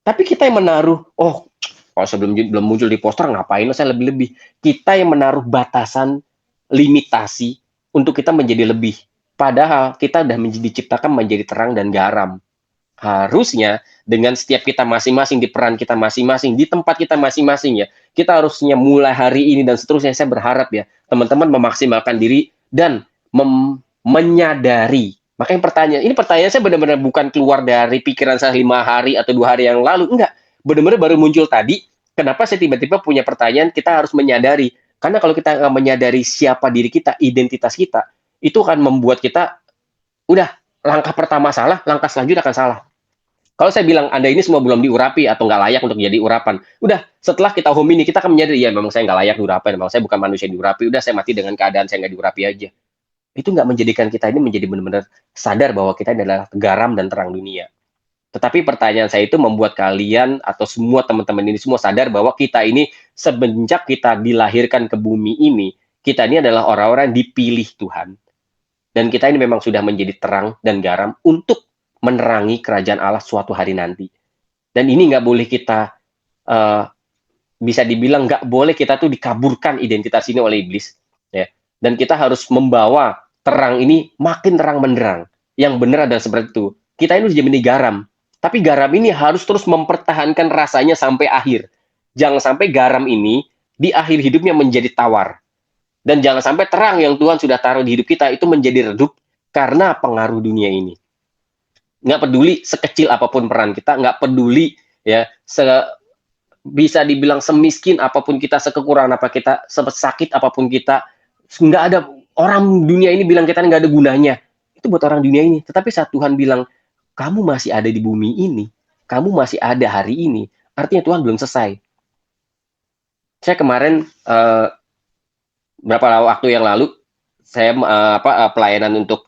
Tapi kita yang menaruh, kalau sebelum belum muncul di poster ngapain saya lebih-lebih. Kita yang menaruh batasan, limitasi untuk kita menjadi lebih. Padahal kita sudah diciptakan menjadi terang dan garam. Harusnya dengan setiap kita masing-masing, di peran kita masing-masing, di tempat kita masing-masing ya, kita harusnya mulai hari ini dan seterusnya, saya berharap ya, teman-teman memaksimalkan diri dan menyadari. Makanya pertanyaan saya benar-benar bukan keluar dari pikiran saya 5 hari atau 2 hari yang lalu, enggak. Benar-benar baru muncul tadi. Kenapa saya tiba-tiba punya pertanyaan? Kita harus menyadari. Karena kalau kita nggak menyadari siapa diri kita, identitas kita, itu akan membuat kita, udah, langkah pertama salah, langkah selanjutnya akan salah. Kalau saya bilang, Anda ini semua belum diurapi atau nggak layak untuk jadi urapan, udah, setelah kita home ini, kita akan menyadari, ya memang saya nggak layak diurapi, memang saya bukan manusia diurapi, udah saya mati dengan keadaan saya nggak diurapi aja. Itu nggak menjadikan kita ini menjadi benar-benar sadar bahwa kita adalah garam dan terang dunia. Tetapi pertanyaan saya itu membuat kalian atau semua teman-teman ini semua sadar bahwa kita ini semenjak kita dilahirkan ke bumi ini, kita ini adalah orang-orang dipilih Tuhan. Dan kita ini memang sudah menjadi terang dan garam untuk menerangi kerajaan Allah suatu hari nanti. Dan ini nggak boleh kita, bisa dibilang nggak boleh kita tuh dikaburkan identitas ini oleh iblis. Ya. Dan kita harus membawa terang ini makin terang benderang. Yang benar adalah seperti itu. Kita ini sudah menjadi garam. Tapi garam ini harus terus mempertahankan rasanya sampai akhir. Jangan sampai garam ini di akhir hidupnya menjadi tawar. Dan jangan sampai terang yang Tuhan sudah taruh di hidup kita itu menjadi redup karena pengaruh dunia ini. Nggak peduli sekecil apapun peran kita, nggak peduli ya bisa dibilang semiskin apapun kita, sekekurangan apa kita, sakit apapun kita, nggak ada orang dunia ini bilang kita nggak ada gunanya. Itu buat orang dunia ini. Tetapi saat Tuhan bilang, kamu masih ada di bumi ini, kamu masih ada hari ini, artinya Tuhan belum selesai. Saya kemarin beberapa waktu yang lalu saya pelayanan untuk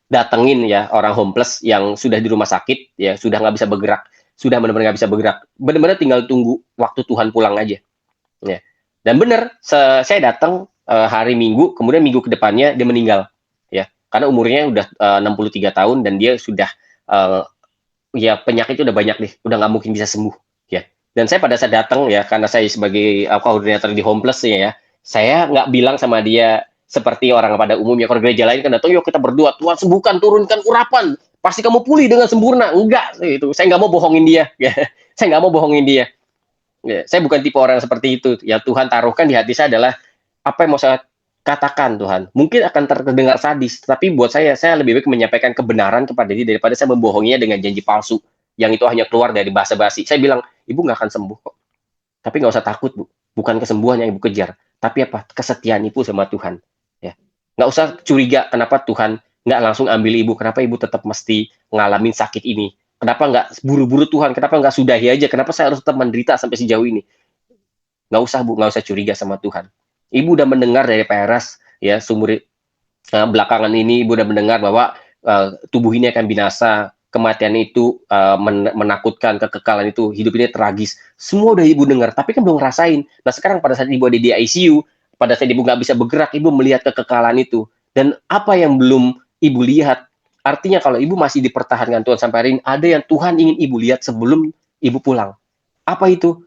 datengin ya orang homeless yang sudah di rumah sakit ya, sudah nggak bisa bergerak, sudah benar-benar nggak bisa bergerak, benar-benar tinggal tunggu waktu Tuhan pulang aja ya. Dan benar saya datang hari Minggu, kemudian minggu kedepannya dia meninggal ya, karena umurnya udah 63 tahun dan dia sudah ya penyakitnya udah banyak deh, udah nggak mungkin bisa sembuh ya. Dan saya pada saat datang ya, karena saya sebagai koordinator di homeless ya, saya nggak bilang sama dia seperti orang pada umumnya, kalau gereja lain kan datang, yuk kita berdoa, Tuhan sembuhkan, turunkan urapan, pasti kamu pulih dengan sempurna. Enggak, itu saya nggak mau bohongin dia, ya. Saya nggak mau bohongin dia. Ya, saya bukan tipe orang seperti itu. Yang Tuhan taruhkan di hati saya adalah apa yang mau saya katakan Tuhan. Mungkin akan terdengar sadis, tapi buat saya lebih baik menyampaikan kebenaran kepada dia daripada saya membohonginya dengan janji palsu yang itu hanya keluar dari basa-basi. Saya bilang, ibu nggak akan sembuh kok. Tapi nggak usah takut, Bu. Bukan kesembuhan yang ibu kejar, tapi apa? Kesetiaan ibu sama Tuhan. Nggak usah curiga kenapa Tuhan nggak langsung ambil ibu, kenapa ibu tetap mesti ngalamin sakit ini, kenapa nggak buru-buru Tuhan, kenapa nggak sudahi aja, kenapa saya harus tetap menderita sampai sejauh ini. Nggak usah Bu, nggak usah curiga sama Tuhan. Ibu udah mendengar dari Pak Eres ya, sumur belakangan ini ibu udah mendengar bahwa tubuh ini akan binasa, kematian itu menakutkan, kekekalan itu, hidup ini tragis, semua udah ibu dengar, tapi kan belum ngerasain. Nah sekarang pada saat ibu ada di ICU, pada saat ibu nggak bisa bergerak, ibu melihat kekekalan itu. Dan apa yang belum ibu lihat, artinya kalau ibu masih dipertahankan Tuhan sampai hari ini, ada yang Tuhan ingin ibu lihat sebelum ibu pulang. Apa itu?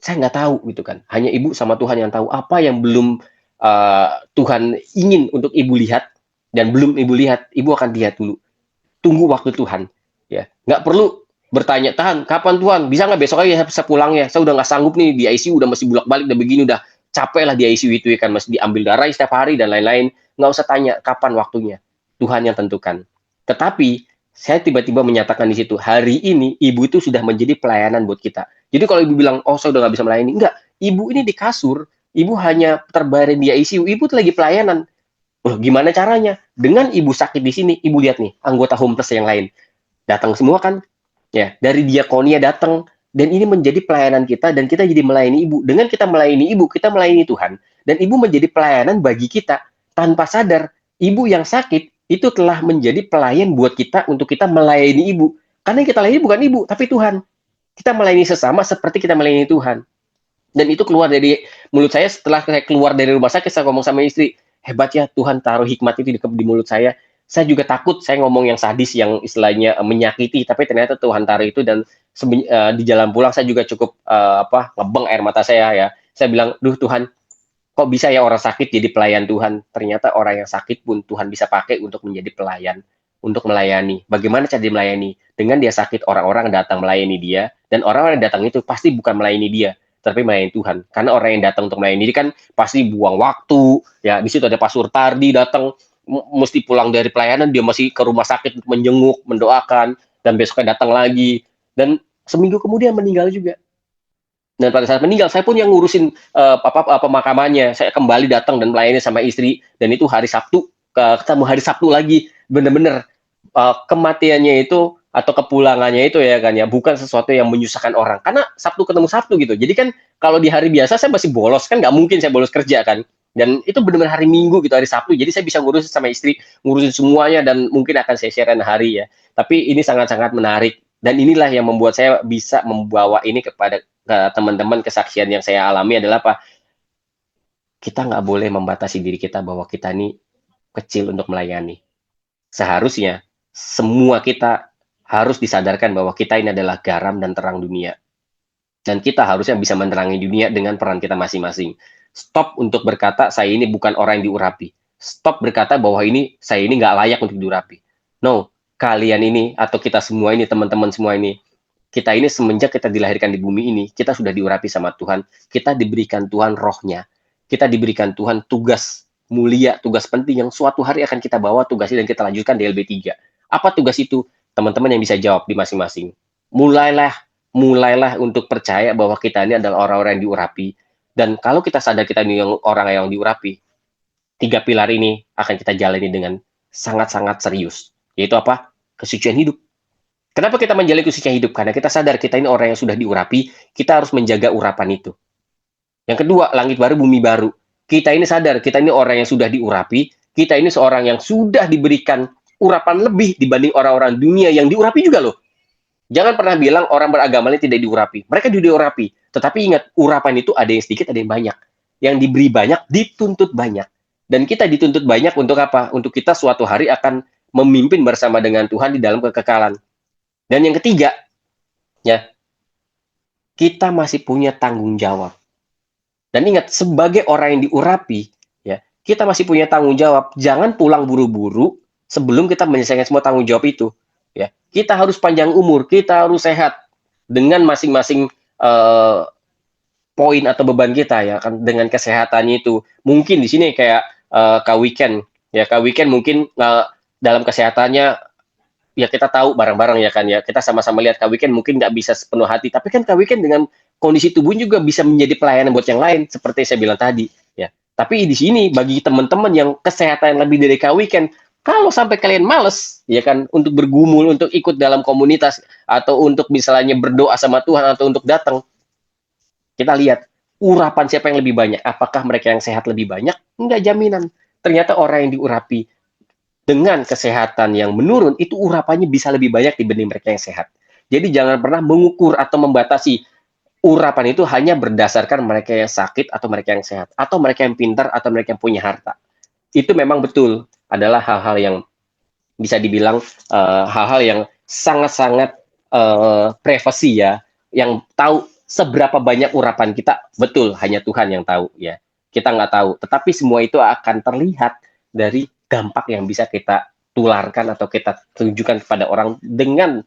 Saya nggak tahu gitu kan. Hanya ibu sama Tuhan yang tahu apa yang belum Tuhan ingin untuk ibu lihat, dan belum ibu lihat, ibu akan lihat dulu. Tunggu waktu Tuhan. Ya, nggak perlu bertanya, Tuhan, kapan Tuhan? Bisa nggak besok aja saya pulang ya? Saya udah nggak sanggup nih di ICU, udah masih bolak-balik, udah begini, udah capek lah di ICU itu ya kan, masih diambil darah setiap hari dan lain-lain. Nggak usah tanya kapan waktunya, Tuhan yang tentukan. Tetapi saya tiba-tiba menyatakan di situ, hari ini ibu itu sudah menjadi pelayanan buat kita. Jadi kalau ibu bilang, oh saya udah nggak bisa melayani, enggak, ibu ini di kasur, ibu hanya terbaring di ICU, ibu tuh lagi pelayanan. Loh, gimana caranya? Dengan ibu sakit di sini, ibu lihat nih, anggota Homeless yang lain datang semua kan, ya dari diakonia datang, dan ini menjadi pelayanan kita dan kita jadi melayani ibu. Dengan kita melayani ibu, kita melayani Tuhan, dan ibu menjadi pelayanan bagi kita tanpa sadar. Ibu yang sakit itu telah menjadi pelayan buat kita untuk kita melayani ibu. Karena yang kita layani bukan ibu, tapi Tuhan. Kita melayani sesama seperti kita melayani Tuhan. Dan itu keluar dari mulut saya setelah saya keluar dari rumah sakit, saya ngomong sama istri, hebat ya Tuhan taruh hikmat itu di mulut saya. Saya juga takut saya ngomong yang sadis, yang istilahnya menyakiti, tapi ternyata Tuhan taruh itu. Dan di jalan pulang saya juga cukup ngebeng air mata saya ya. Saya bilang, duh Tuhan, kok bisa ya orang sakit jadi pelayan Tuhan? Ternyata orang yang sakit pun Tuhan bisa pakai untuk menjadi pelayan, untuk melayani. Bagaimana cara dia melayani? Dengan dia sakit, orang-orang datang melayani dia, dan orang-orang yang datang itu pasti bukan melayani dia, tapi melayani Tuhan. Karena orang yang datang untuk melayani dia kan pasti buang waktu, ya. Di situ ada Pastor Tardi datang, mesti pulang dari pelayanan, dia masih ke rumah sakit untuk menjenguk, mendoakan, dan besoknya datang lagi. Dan seminggu kemudian meninggal juga. Dan pada saat meninggal, saya pun yang ngurusin pemakamannya. Saya kembali datang dan melayani sama istri, dan itu hari Sabtu, ketemu hari Sabtu lagi. Bener-bener kematiannya itu atau kepulangannya itu ya kan ya, bukan sesuatu yang menyusahkan orang, karena Sabtu ketemu Sabtu gitu. Jadi kan kalau di hari biasa saya masih bolos, kan nggak mungkin saya bolos kerja kan, dan itu benar-benar hari Minggu gitu, hari Sabtu, jadi saya bisa ngurusin sama istri, ngurusin semuanya, dan mungkin akan saya share hari ya. Tapi ini sangat-sangat menarik, dan inilah yang membuat saya bisa membawa ini kepada teman-teman. Kesaksian yang saya alami adalah apa? Kita nggak boleh membatasi diri kita bahwa kita ini kecil untuk melayani. Seharusnya semua kita harus disadarkan bahwa kita ini adalah garam dan terang dunia. Dan kita harusnya bisa menerangi dunia dengan peran kita masing-masing. Stop untuk berkata, saya ini bukan orang yang diurapi. Stop berkata bahwa saya ini nggak layak untuk diurapi. No, kalian ini, atau kita semua ini, teman-teman semua ini, kita ini semenjak kita dilahirkan di bumi ini, kita sudah diurapi sama Tuhan. Kita diberikan Tuhan rohnya. Kita diberikan Tuhan tugas mulia, tugas penting yang suatu hari akan kita bawa tugas ini dan kita lanjutkan di LB3. Apa tugas itu? Teman-teman yang bisa jawab di masing-masing. Mulailah untuk percaya bahwa kita ini adalah orang-orang yang diurapi. Dan kalau kita sadar kita ini orang yang diurapi, 3 pilar ini akan kita jalani dengan sangat-sangat serius. Yaitu apa? Kesucian hidup. Kenapa kita menjalani kesucian hidup? Karena kita sadar kita ini orang yang sudah diurapi, kita harus menjaga urapan itu. Yang kedua, langit baru, bumi baru. Kita ini sadar, kita ini orang yang sudah diurapi, kita ini seorang yang sudah diberikan urapan lebih dibanding orang-orang dunia yang diurapi juga loh. Jangan pernah bilang orang beragama lain tidak diurapi. Mereka juga diurapi. Tetapi ingat, urapan itu ada yang sedikit, ada yang banyak. Yang diberi banyak, dituntut banyak. Dan kita dituntut banyak untuk apa? Untuk kita suatu hari akan memimpin bersama dengan Tuhan di dalam kekekalan. Dan yang ketiga, ya, kita masih punya tanggung jawab. Dan ingat, sebagai orang yang diurapi, ya, kita masih punya tanggung jawab. Jangan pulang buru-buru sebelum kita menyelesaikan semua tanggung jawab itu. Ya, kita harus panjang umur, kita harus sehat dengan masing-masing poin atau beban kita ya kan, dengan kesehatannya itu. Mungkin di sini kayak Kak Weekend, ya Kak Weekend mungkin dalam kesehatannya ya kita tahu bareng-bareng ya kan ya, kita sama-sama lihat Kak Weekend mungkin nggak bisa sepenuh hati, tapi kan Kak Weekend dengan kondisi tubuh juga bisa menjadi pelayanan buat yang lain seperti saya bilang tadi ya. Tapi di sini bagi teman-teman yang kesehatan lebih dari Kak Weekend, kalau sampai kalian males, ya kan, untuk bergumul, untuk ikut dalam komunitas, atau untuk misalnya berdoa sama Tuhan, atau untuk datang, kita lihat, urapan siapa yang lebih banyak. Apakah mereka yang sehat lebih banyak? Enggak jaminan. Ternyata orang yang diurapi dengan kesehatan yang menurun, itu urapannya bisa lebih banyak dibanding mereka yang sehat. Jadi jangan pernah mengukur atau membatasi urapan itu hanya berdasarkan mereka yang sakit, atau mereka yang sehat, atau mereka yang pintar, atau mereka yang punya harta. Itu memang betul adalah hal-hal yang bisa dibilang hal-hal yang sangat-sangat privasi ya, yang tahu seberapa banyak urapan kita, betul hanya Tuhan yang tahu ya, kita nggak tahu, tetapi semua itu akan terlihat dari dampak yang bisa kita tularkan atau kita tunjukkan kepada orang dengan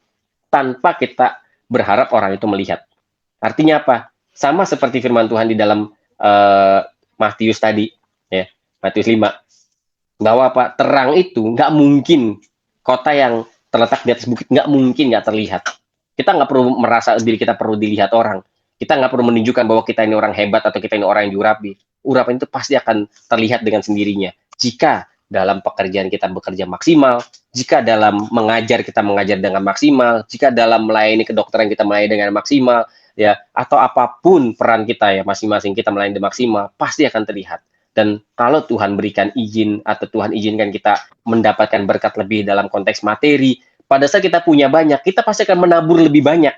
tanpa kita berharap orang itu melihat. Artinya apa? Sama seperti firman Tuhan di dalam Matius tadi ya, Matius 5, bahwa apa, terang itu nggak mungkin, kota yang terletak di atas bukit nggak mungkin nggak terlihat. Kita nggak perlu merasa diri kita perlu dilihat orang. Kita nggak perlu menunjukkan bahwa kita ini orang hebat atau kita ini orang yang diurapi. Urapan itu pasti akan terlihat dengan sendirinya jika dalam pekerjaan kita bekerja maksimal, jika dalam mengajar kita mengajar dengan maksimal, jika dalam melayani kedokteran kita melayani dengan maksimal, ya, atau apapun peran kita ya masing-masing kita melayani dengan maksimal, pasti akan terlihat. Dan kalau Tuhan berikan izin atau Tuhan izinkan kita mendapatkan berkat lebih dalam konteks materi, pada saat kita punya banyak, kita pasti akan menabur lebih banyak.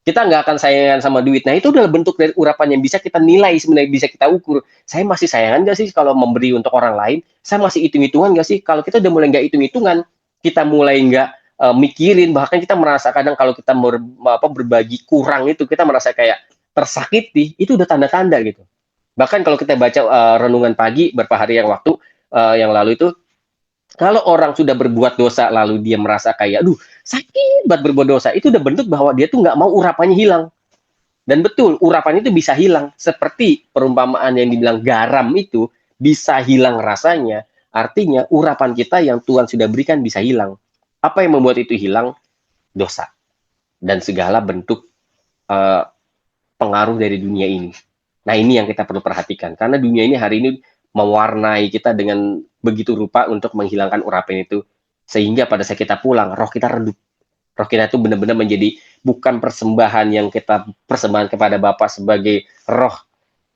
Kita nggak akan sayangan sama duit. Nah, itu adalah bentuk dari urapan yang bisa kita nilai, sebenarnya bisa kita ukur. Saya masih sayangan nggak sih kalau memberi untuk orang lain? Saya masih hitung-hitungan nggak sih? Kalau kita udah mulai nggak hitung-hitungan, kita mulai nggak mikirin, bahkan kita merasa kadang kalau kita berbagi kurang itu, kita merasa kayak tersakiti, itu udah tanda-tanda gitu. Bahkan kalau kita baca renungan pagi beberapa hari yang lalu itu, kalau orang sudah berbuat dosa lalu dia merasa kayak, aduh sakit banget berbuat dosa, itu udah bentuk bahwa dia tuh nggak mau urapannya hilang. Dan betul, urapannya itu bisa hilang. Seperti perumpamaan yang dibilang garam itu bisa hilang rasanya, artinya urapan kita yang Tuhan sudah berikan bisa hilang. Apa yang membuat itu hilang? Dosa. Dan segala bentuk pengaruh dari dunia ini. Nah, ini yang kita perlu perhatikan. Karena dunia ini hari ini mewarnai kita dengan begitu rupa untuk menghilangkan urapan itu. Sehingga pada saat kita pulang, roh kita redup. Roh kita itu benar-benar menjadi bukan persembahan yang kita persembahkan kepada Bapa sebagai roh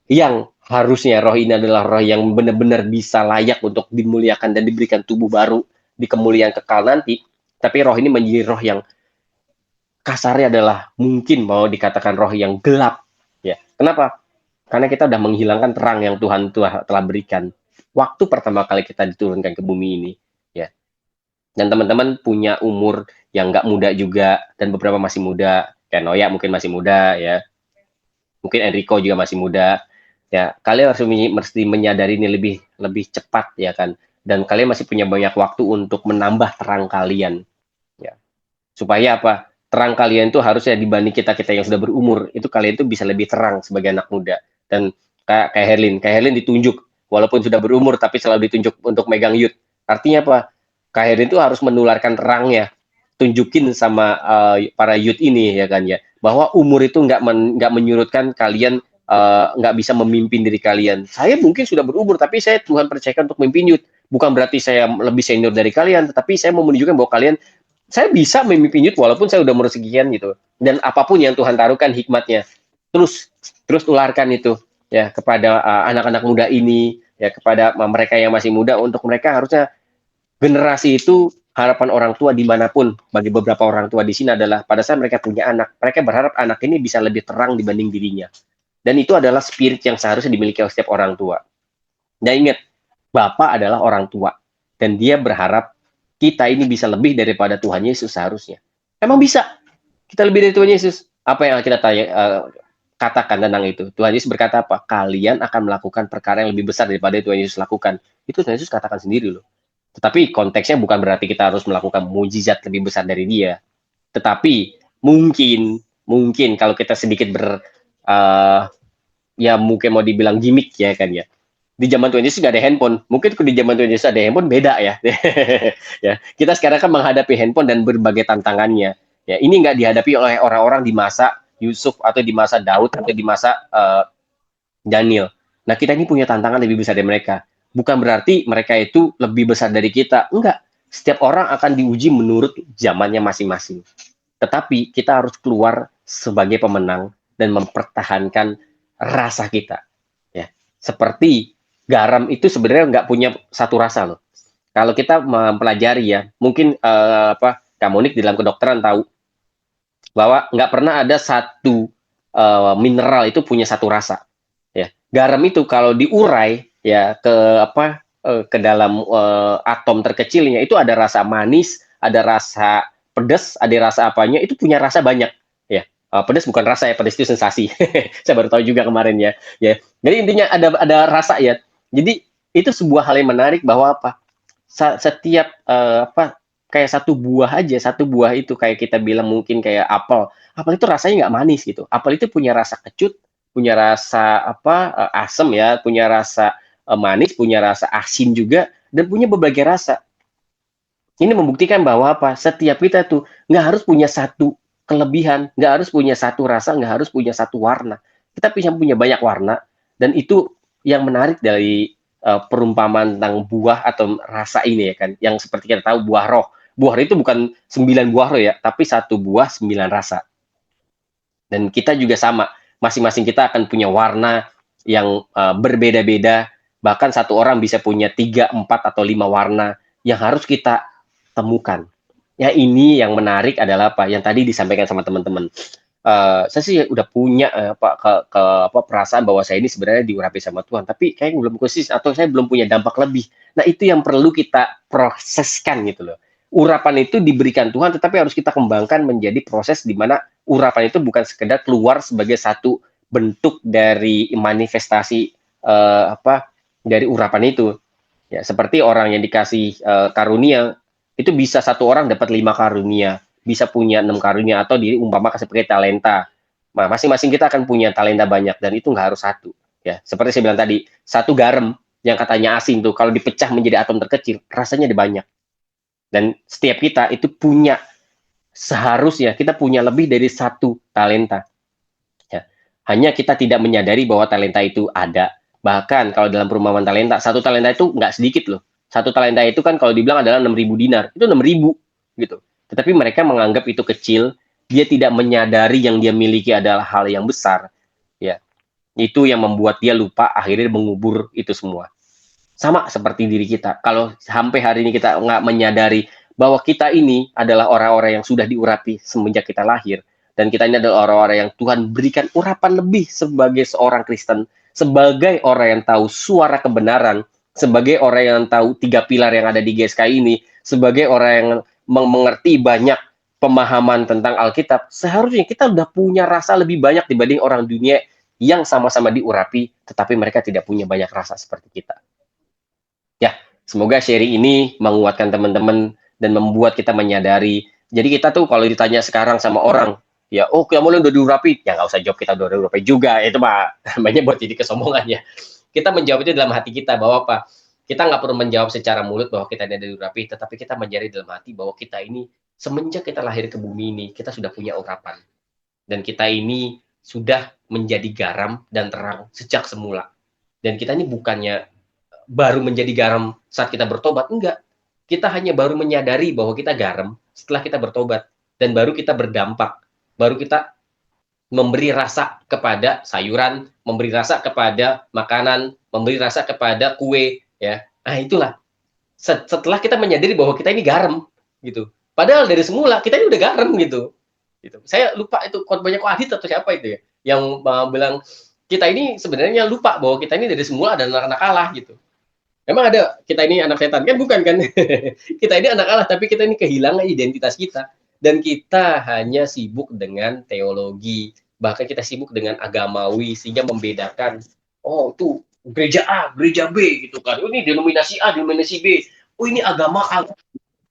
yang harusnya roh ini adalah roh yang benar-benar bisa layak untuk dimuliakan dan diberikan tubuh baru di kemuliaan kekal nanti. Tapi roh ini menjadi roh yang kasarnya adalah mungkin mau dikatakan roh yang gelap. Ya, kenapa? Karena kita sudah menghilangkan terang yang Tuhan telah berikan waktu pertama kali kita diturunkan ke bumi ini, ya. Dan teman-teman punya umur yang nggak muda juga, dan beberapa masih muda. Kayak Noya mungkin masih muda, ya. Mungkin Enrico juga masih muda. Ya, kalian harus mesti menyadari ini lebih cepat, ya kan. Dan kalian masih punya banyak waktu untuk menambah terang kalian, ya. Supaya apa? Terang kalian itu harusnya dibanding kita yang sudah berumur, itu kalian itu bisa lebih terang sebagai anak muda. Dan kayak Herlin ditunjuk walaupun sudah berumur tapi selalu ditunjuk untuk megang youth. Artinya apa? Kak Herlin itu harus menularkan terangnya, tunjukin sama para youth ini, ya kan ya, bahwa umur itu nggak menyurutkan kalian nggak bisa memimpin diri kalian. Saya mungkin sudah berumur tapi saya Tuhan percayakan untuk memimpin youth. Bukan berarti saya lebih senior dari kalian, tetapi saya mau menunjukkan bahwa saya bisa memimpin youth walaupun saya udah umur sekian gitu. Dan apapun yang Tuhan taruhkan hikmatnya, terus tularkan itu ya kepada anak-anak muda ini, ya kepada mereka yang masih muda, untuk mereka harusnya generasi itu harapan orang tua dimanapun. Bagi beberapa orang tua di sini adalah pada saat mereka punya anak, mereka berharap anak ini bisa lebih terang dibanding dirinya. Dan itu adalah spirit yang seharusnya dimiliki oleh setiap orang tua. Dan ingat, Bapak adalah orang tua dan dia berharap kita ini bisa lebih daripada Tuhan Yesus seharusnya. Emang bisa kita lebih dari Tuhan Yesus? Apa yang kita katakan tentang itu? Tuhan Yesus berkata apa? Kalian akan melakukan perkara yang lebih besar daripada Tuhan Yesus lakukan. Itu Tuhan Yesus katakan sendiri loh. Tetapi konteksnya bukan berarti kita harus melakukan mujizat lebih besar dari dia. Tetapi mungkin kalau kita sedikit ya mungkin mau dibilang gimmick, ya kan ya. Di zaman Tuhan Yesus nggak ada handphone. Mungkin di zaman Tuhan Yesus ada handphone, beda ya. Ya, kita sekarang kan menghadapi handphone dan berbagai tantangannya. Ya, ini nggak dihadapi oleh orang-orang di masa Yusuf atau di masa Daud atau di masa Daniel. Nah, kita ini punya tantangan lebih besar dari mereka. Bukan berarti mereka itu lebih besar dari kita. Enggak. Setiap orang akan diuji menurut zamannya masing-masing. Tetapi kita harus keluar sebagai pemenang dan mempertahankan rasa kita. Ya, seperti garam itu sebenarnya nggak punya satu rasa loh. Kalau kita mempelajari ya, mungkin Kak Monik di dalam kedokteran tahu bahwa nggak pernah ada satu mineral itu punya satu rasa. Ya, garam itu kalau diurai ya ke dalam atom terkecilnya itu ada rasa manis, ada rasa pedas, ada rasa apanya, itu punya rasa banyak. Ya, pedas bukan rasa ya, pedas itu sensasi. Saya baru tahu juga kemarin ya. Ya, jadi intinya ada rasa ya. Jadi itu sebuah hal yang menarik bahwa setiap kayak satu buah itu kayak kita bilang mungkin kayak apel itu rasanya nggak manis gitu. Apel itu punya rasa kecut, punya rasa asam ya, punya rasa manis, punya rasa asin juga, dan punya berbagai rasa. Ini membuktikan bahwa setiap kita tuh nggak harus punya satu kelebihan, nggak harus punya satu rasa, nggak harus punya satu warna. Kita bisa punya banyak warna, dan itu yang menarik dari perumpamaan tentang buah atau rasa ini ya kan, yang seperti kita tahu buah roh. Buah roh itu bukan 9 buah roh ya, tapi 1 buah 9 rasa. Dan kita juga sama, masing-masing kita akan punya warna yang berbeda-beda, bahkan satu orang bisa punya 3, 4, atau 5 warna yang harus kita temukan. Ya, ini yang menarik adalah apa? Yang tadi disampaikan sama teman-teman. Saya sih udah punya perasaan bahwa saya ini sebenarnya diurapi sama Tuhan, tapi kayaknya belum khusus atau saya belum punya dampak lebih. Nah, itu yang perlu kita proseskan gitu loh. Urapan itu diberikan Tuhan, tetapi harus kita kembangkan menjadi proses di mana urapan itu bukan sekedar keluar sebagai satu bentuk dari manifestasi dari urapan itu. Ya, seperti orang yang dikasih karunia, itu bisa satu orang dapat 5 karunia, bisa punya 6 karunia, atau diumpamakan sebagai talenta. Nah, masing-masing kita akan punya talenta banyak, dan itu nggak harus satu. Ya, seperti saya bilang tadi, satu garam yang katanya asin tuh, kalau dipecah menjadi atom terkecil, rasanya ada banyak. Dan setiap kita itu punya, seharusnya kita punya lebih dari 1 talenta. Ya. Hanya kita tidak menyadari bahwa talenta itu ada. Bahkan kalau dalam perumpamaan talenta, 1 talenta itu nggak sedikit loh. 1 talenta itu kan kalau dibilang adalah 6.000 dinar, itu 6.000 gitu. Tetapi mereka menganggap itu kecil, dia tidak menyadari yang dia miliki adalah hal yang besar. Ya, itu yang membuat dia lupa, akhirnya mengubur itu semua. Sama seperti diri kita. Kalau sampai hari ini kita nggak menyadari bahwa kita ini adalah orang-orang yang sudah diurapi semenjak kita lahir, dan kita ini adalah orang-orang yang Tuhan berikan urapan lebih sebagai seorang Kristen, sebagai orang yang tahu suara kebenaran, sebagai orang yang tahu 3 pilar yang ada di GSK ini, sebagai orang yang mengerti banyak pemahaman tentang Alkitab, seharusnya kita udah punya rasa lebih banyak dibanding orang dunia yang sama-sama diurapi, tetapi mereka tidak punya banyak rasa seperti kita. Ya, semoga sharing ini menguatkan teman-teman dan membuat kita menyadari. Jadi kita tuh kalau ditanya sekarang sama orang, ya, oh kamu udah diurapi, ya nggak usah jawab kita udah diurapi juga, itu mah namanya buat jadi kesombongan ya. Kita menjawab itu dalam hati kita bahwa apa? Kita nggak perlu menjawab secara mulut bahwa kita ada diurapi, tetapi kita mencari dalam hati bahwa kita ini semenjak kita lahir ke bumi ini, kita sudah punya urapan. Dan kita ini sudah menjadi garam dan terang sejak semula. Dan kita ini bukannya baru menjadi garam saat kita bertobat, enggak. Kita hanya baru menyadari bahwa kita garam setelah kita bertobat. Dan baru kita berdampak. Baru kita memberi rasa kepada sayuran, memberi rasa kepada makanan, memberi rasa kepada kue, ya. Nah, itulah. Setelah kita menyadari bahwa kita ini garam, gitu. Padahal dari semula kita ini udah garam, gitu. Saya lupa itu banyak Adit atau siapa itu ya, yang bilang kita ini sebenarnya lupa bahwa kita ini dari semula ada anak-anak Allah, gitu. Memang ada kita ini anak setan kan, bukan kan? Kita ini anak Allah, tapi kita ini kehilangan identitas kita. Dan kita hanya sibuk dengan teologi, bahkan kita sibuk dengan agamawi, sehingga membedakan, oh itu gereja A, gereja B gitu kan, oh, ini denominasi A, denominasi B, oh ini agama A.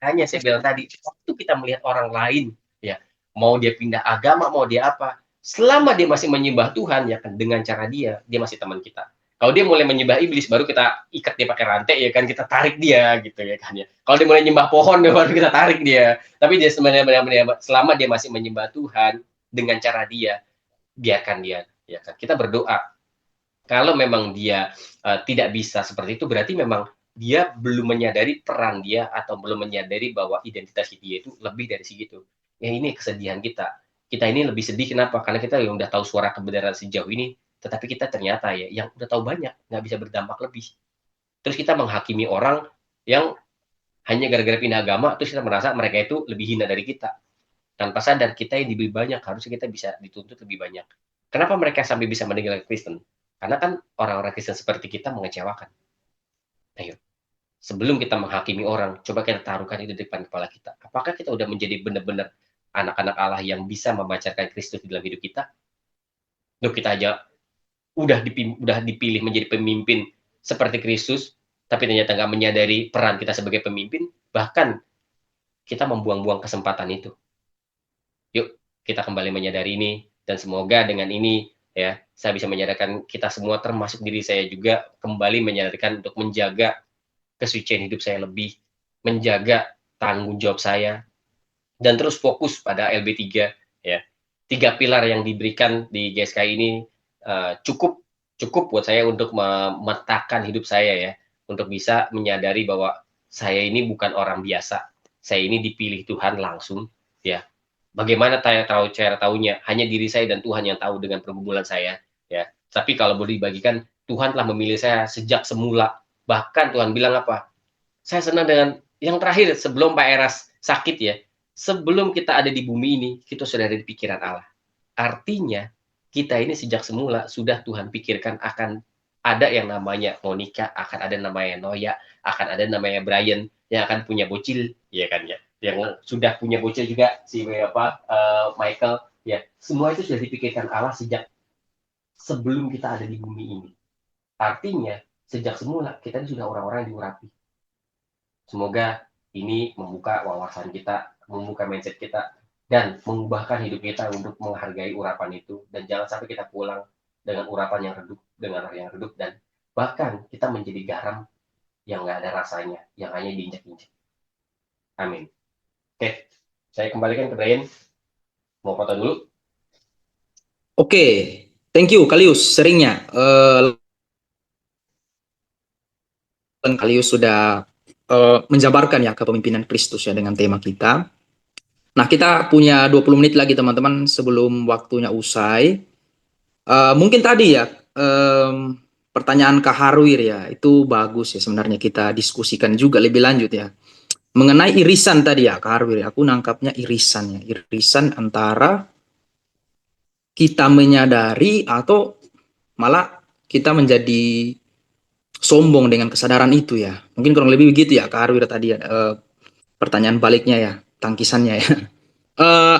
Hanya saya bilang tadi, waktu kita melihat orang lain, ya mau dia pindah agama, mau dia apa, selama dia masih menyembah Tuhan, ya kan, dengan cara dia masih teman kita. Kalau dia mulai menyembah iblis, baru kita ikat dia pakai rantai, ya kan, kita tarik dia, gitu ya kan ya. Kalau dia mulai menyembah pohon, baru kita tarik dia. Tapi dia sebenarnya selama dia masih menyembah Tuhan dengan cara dia, biarkan dia, ya kan. Kita berdoa. Kalau memang dia tidak bisa seperti itu, berarti memang dia belum menyadari peran dia atau belum menyadari bahwa identitas dia itu lebih dari segitu. Ya, ini kesedihan kita. Kita ini lebih sedih kenapa? Karena kita yang udah tahu suara kebenaran sejauh ini, tetapi kita ternyata ya yang udah tahu banyak nggak bisa berdampak lebih. Terus kita menghakimi orang yang hanya gara-gara pindah agama, terus kita merasa mereka itu lebih hina dari kita. Tanpa sadar kita yang diberi banyak, harusnya kita bisa dituntut lebih banyak. Kenapa mereka sampai bisa meninggalkan Kristen? Karena kan orang-orang Kristen seperti kita mengecewakan. Ayo, sebelum kita menghakimi orang, coba kita taruhkan itu di depan kepala kita. Apakah kita udah menjadi benar-benar anak-anak Allah yang bisa memancarkan Kristus di dalam hidup kita? Loh, kita aja udah dipilih menjadi pemimpin seperti Kristus, tapi ternyata nggak menyadari peran kita sebagai pemimpin, bahkan kita membuang-buang kesempatan itu. Yuk, kita kembali menyadari ini, dan semoga dengan ini, ya, saya bisa menyadarkan kita semua, termasuk diri saya juga, kembali menyadarkan untuk menjaga kesucian hidup saya lebih, menjaga tanggung jawab saya, dan terus fokus pada LB3, ya. 3 pilar yang diberikan di GSK ini cukup cukup buat saya untuk memetakan hidup saya ya, untuk bisa menyadari bahwa saya ini bukan orang biasa, saya ini dipilih Tuhan langsung ya. Bagaimana saya tahu cara tahunya? Hanya diri saya dan Tuhan yang tahu dengan pergumulan saya ya. Tapi kalau boleh dibagikan, Tuhan telah memilih saya sejak semula. Bahkan Tuhan bilang apa? Saya senang dengan yang terakhir sebelum Pak Eras sakit ya. Sebelum kita ada di bumi ini, kita sudah ada di pikiran Allah. Artinya kita ini sejak semula sudah Tuhan pikirkan akan ada yang namanya Monica, akan ada namanya Noya, akan ada namanya Brian yang akan punya bocil, ya kan ya. Yang sudah punya bocil juga si Michael, ya. Semua itu sudah dipikirkan Allah sejak sebelum kita ada di bumi ini. Artinya sejak semula kita ini sudah orang-orang yang diurapi. Semoga ini membuka wawasan kita, membuka mindset kita, dan mengubahkan hidup kita untuk menghargai urapan itu, dan jangan sampai kita pulang dengan urapan yang redup, dengan roh yang redup, dan bahkan kita menjadi garam yang nggak ada rasanya, yang hanya diinjak-injak. Amin. Oke, saya kembalikan ke Brian. Mau foto dulu? Oke, thank you Kalius seringnya. Kalius sudah menjabarkan ya kepemimpinan Kristus ya dengan tema kita. Nah, kita punya 20 menit lagi teman-teman sebelum waktunya usai. Mungkin tadi ya pertanyaan Kak Harwir ya, itu bagus ya sebenarnya kita diskusikan juga lebih lanjut ya. Mengenai irisan tadi ya Kak Harwir, aku nangkapnya irisan ya. Irisan antara kita menyadari atau malah kita menjadi sombong dengan kesadaran itu ya. Mungkin kurang lebih begitu ya Kak Harwir tadi ya, pertanyaan baliknya ya, tangkisannya ya.